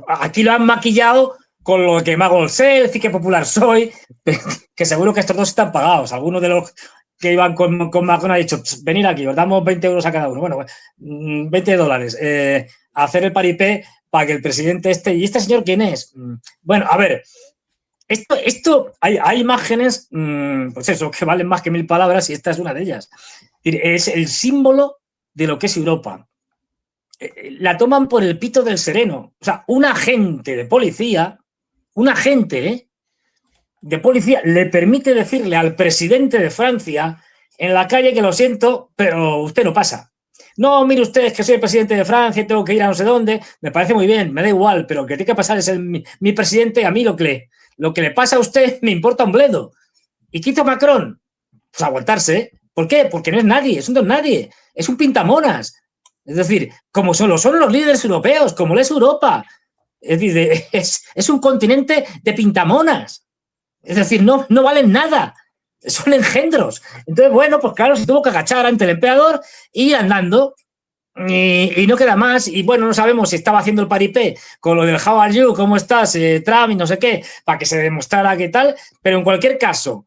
Aquí lo han maquillado con lo que me hago el selfie, qué popular soy, que seguro que estos dos están pagados. Algunos de los que iban con Macron ha dicho, venid aquí, os damos 20 euros a cada uno. Bueno, $20. Hacer el paripé para que el presidente esté. ¿Y este señor quién es? Bueno, a ver, esto hay imágenes, pues eso, que valen más que 1000 palabras y esta es una de ellas. Es el símbolo de lo que es Europa. La toman por el pito del sereno. O sea, un agente de policía, de policía le permite decirle al presidente de Francia en la calle que lo siento, pero usted no pasa. No, mire usted, es que soy el presidente de Francia y tengo que ir a no sé dónde. Me parece muy bien, me da igual, pero lo que tiene que pasar es mi presidente. A mí lo que le pasa a usted me importa un bledo. ¿Y qué hizo Macron? Pues aguantarse. ¿Por qué? Porque no es nadie, es un don nadie, es un pintamonas. Es decir, como solo son los líderes europeos, como lo es Europa. Es decir, es un continente de pintamonas. Es decir, no valen nada. Son engendros. Entonces, bueno, pues claro, se tuvo que agachar ante el emperador y ir andando. Y no queda más. Y bueno, no sabemos si estaba haciendo el paripé con lo del how are you, cómo estás, Trump y no sé qué, para que se demostrara qué tal. Pero en cualquier caso,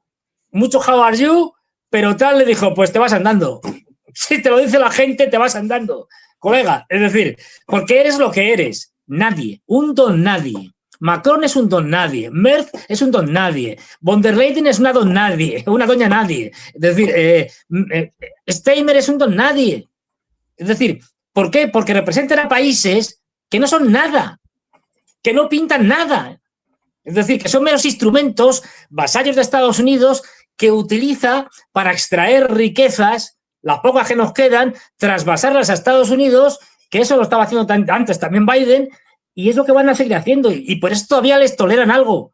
mucho how are you, pero Trump le dijo, pues te vas andando. Si te lo dice la gente, te vas andando, colega. Es decir, porque eres lo que eres. Nadie. Un don nadie. Macron es un don nadie. Merz es un don nadie. Von der Leyen es una don nadie. Una doña nadie. Es decir, Steinmeier es un don nadie. Es decir, ¿por qué? Porque representan a países que no son nada. Que no pintan nada. Es decir, que son meros instrumentos, vasallos de Estados Unidos, que utiliza para extraer riquezas, las pocas que nos quedan, trasvasarlas a Estados Unidos, que eso lo estaba haciendo antes también Biden, y es lo que van a seguir haciendo, y por eso todavía les toleran algo.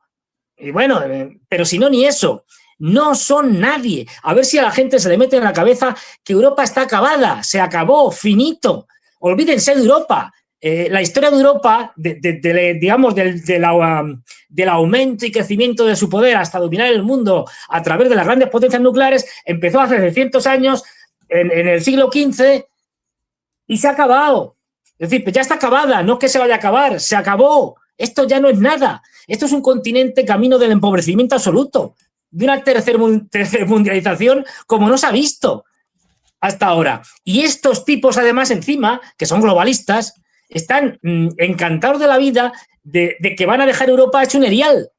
Y bueno, pero si no, ni eso. No son nadie. A ver si a la gente se le mete en la cabeza que Europa está acabada, se acabó, finito. Olvídense de Europa. La historia de Europa, digamos, del aumento y crecimiento de su poder hasta dominar el mundo a través de las grandes potencias nucleares, empezó hace 600 años, en el siglo XV, y se ha acabado. Es decir, ya está acabada, no es que se vaya a acabar, se acabó. Esto ya no es nada. Esto es un continente camino del empobrecimiento absoluto, de una tercermundialización como no se ha visto hasta ahora. Y estos tipos, además, encima, que son globalistas, están encantados de la vida de que van a dejar Europa hecho un erial.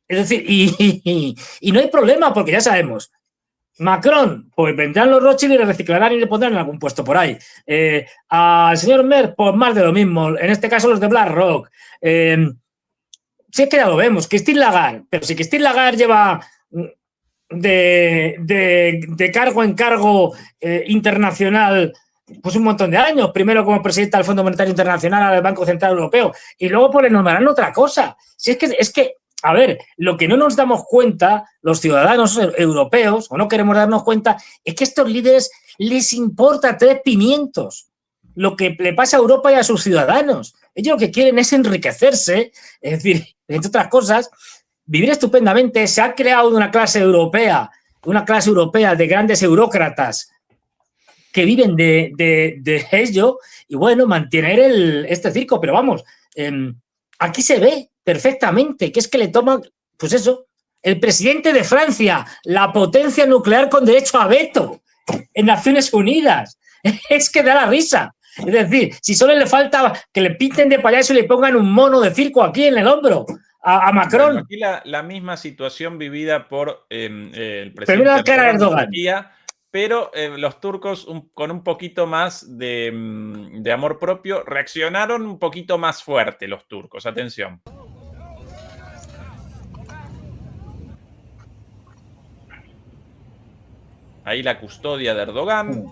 Es decir, y no hay problema, porque ya sabemos, Macron, pues vendrán los Rothschild y le reciclarán y le pondrán en algún puesto por ahí. Al señor Merz, pues más de lo mismo. En este caso, los de BlackRock. Sí, es que ya lo vemos, Christine Lagarde. Pero si Christine Lagarde lleva de cargo en cargo internacional pues un montón de años, primero como presidenta del Fondo Monetario Internacional, al Banco Central Europeo, y luego pues le nombrarán otra cosa. Si es que, a ver, lo que no nos damos cuenta, los ciudadanos europeos, o no queremos darnos cuenta, es que a estos líderes les importa 3 pimientos lo que le pasa a Europa y a sus ciudadanos. Ellos lo que quieren es enriquecerse, es decir, entre otras cosas, vivir estupendamente. Se ha creado una clase europea de grandes eurócratas que viven de ello y, bueno, mantener este circo. Pero vamos, aquí se ve perfectamente que es que le toman, pues eso, el presidente de Francia, la potencia nuclear con derecho a veto en Naciones Unidas. Es que da la risa. Es decir, si solo le falta que le pinten de payaso y le pongan un mono de circo aquí en el hombro a Macron. Bueno, aquí la misma situación vivida por el Pero presidente mira la cara de Erdogan de Erdogan. Turquía, pero los turcos con un poquito más de amor propio reaccionaron un poquito más fuerte los turcos. Atención. Ahí la custodia de Erdogan.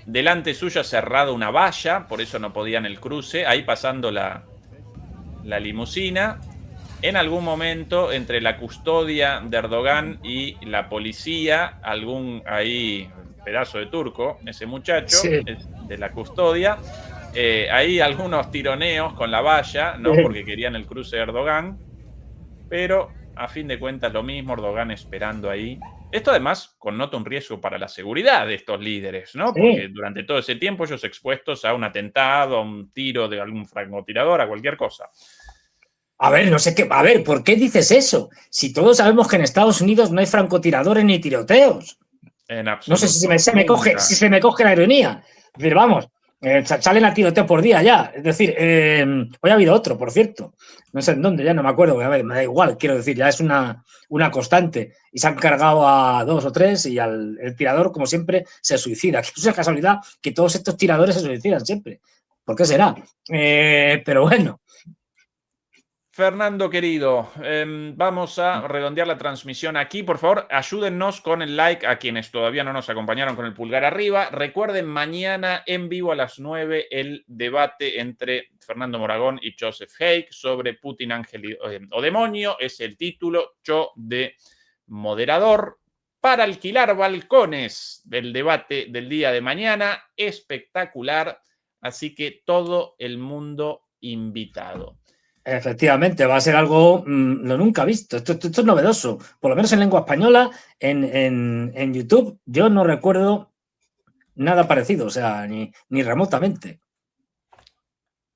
Delante suyo cerrada una valla, por eso no podían el cruce. Ahí pasando la limusina. En algún momento, entre la custodia de Erdogan y la policía, algún ahí pedazo de turco, ese muchacho, Sí. de la custodia, ahí algunos tironeos con la valla, ¿no? Porque querían el cruce de Erdogan, pero a fin de cuentas lo mismo, Erdogan esperando ahí. Esto además connota un riesgo para la seguridad de estos líderes, ¿no? Sí. Porque durante todo ese tiempo ellos expuestos a un atentado, a un tiro de algún francotirador, a cualquier cosa. A ver, no sé qué. A ver, ¿por qué dices eso? Si todos sabemos que en Estados Unidos no hay francotiradores ni tiroteos. En absoluto. No sé si se me coge la ironía. Es decir, vamos, salen a tiroteo por día ya. Es decir, hoy ha habido otro, por cierto. No sé en dónde, ya no me acuerdo. A ver, me da igual, quiero decir, ya es una constante. Y se han cargado a 2 o 3 y el tirador, como siempre, se suicida. Que es una casualidad que todos estos tiradores se suicidan siempre. ¿Por qué será? Pero bueno. Fernando, querido, vamos a redondear la transmisión aquí. Por favor, ayúdennos con el like a quienes todavía no nos acompañaron con el pulgar arriba. Recuerden, mañana en vivo a las 9 el debate entre Fernando Moragón y Joseph Haig sobre Putin, ángel o demonio. Es el título, yo de moderador. Para alquilar balcones del debate del día de mañana. Espectacular. Así que todo el mundo invitado. Efectivamente, va a ser algo lo nunca visto. Esto es novedoso. Por lo menos en lengua española, en YouTube, yo no recuerdo nada parecido, o sea, ni remotamente.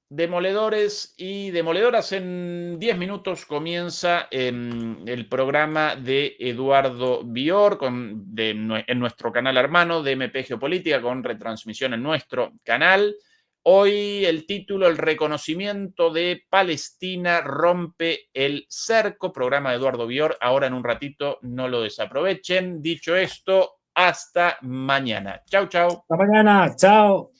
Demoledores y demoledoras, en 10 minutos comienza el programa de Eduardo Bior en nuestro canal hermano de MP Geopolítica, con retransmisión en nuestro canal. Hoy el título, el reconocimiento de Palestina rompe el cerco, programa de Eduardo Bior. Ahora en un ratito, no lo desaprovechen. Dicho esto, hasta mañana. Chau, chau. Hasta mañana, chao.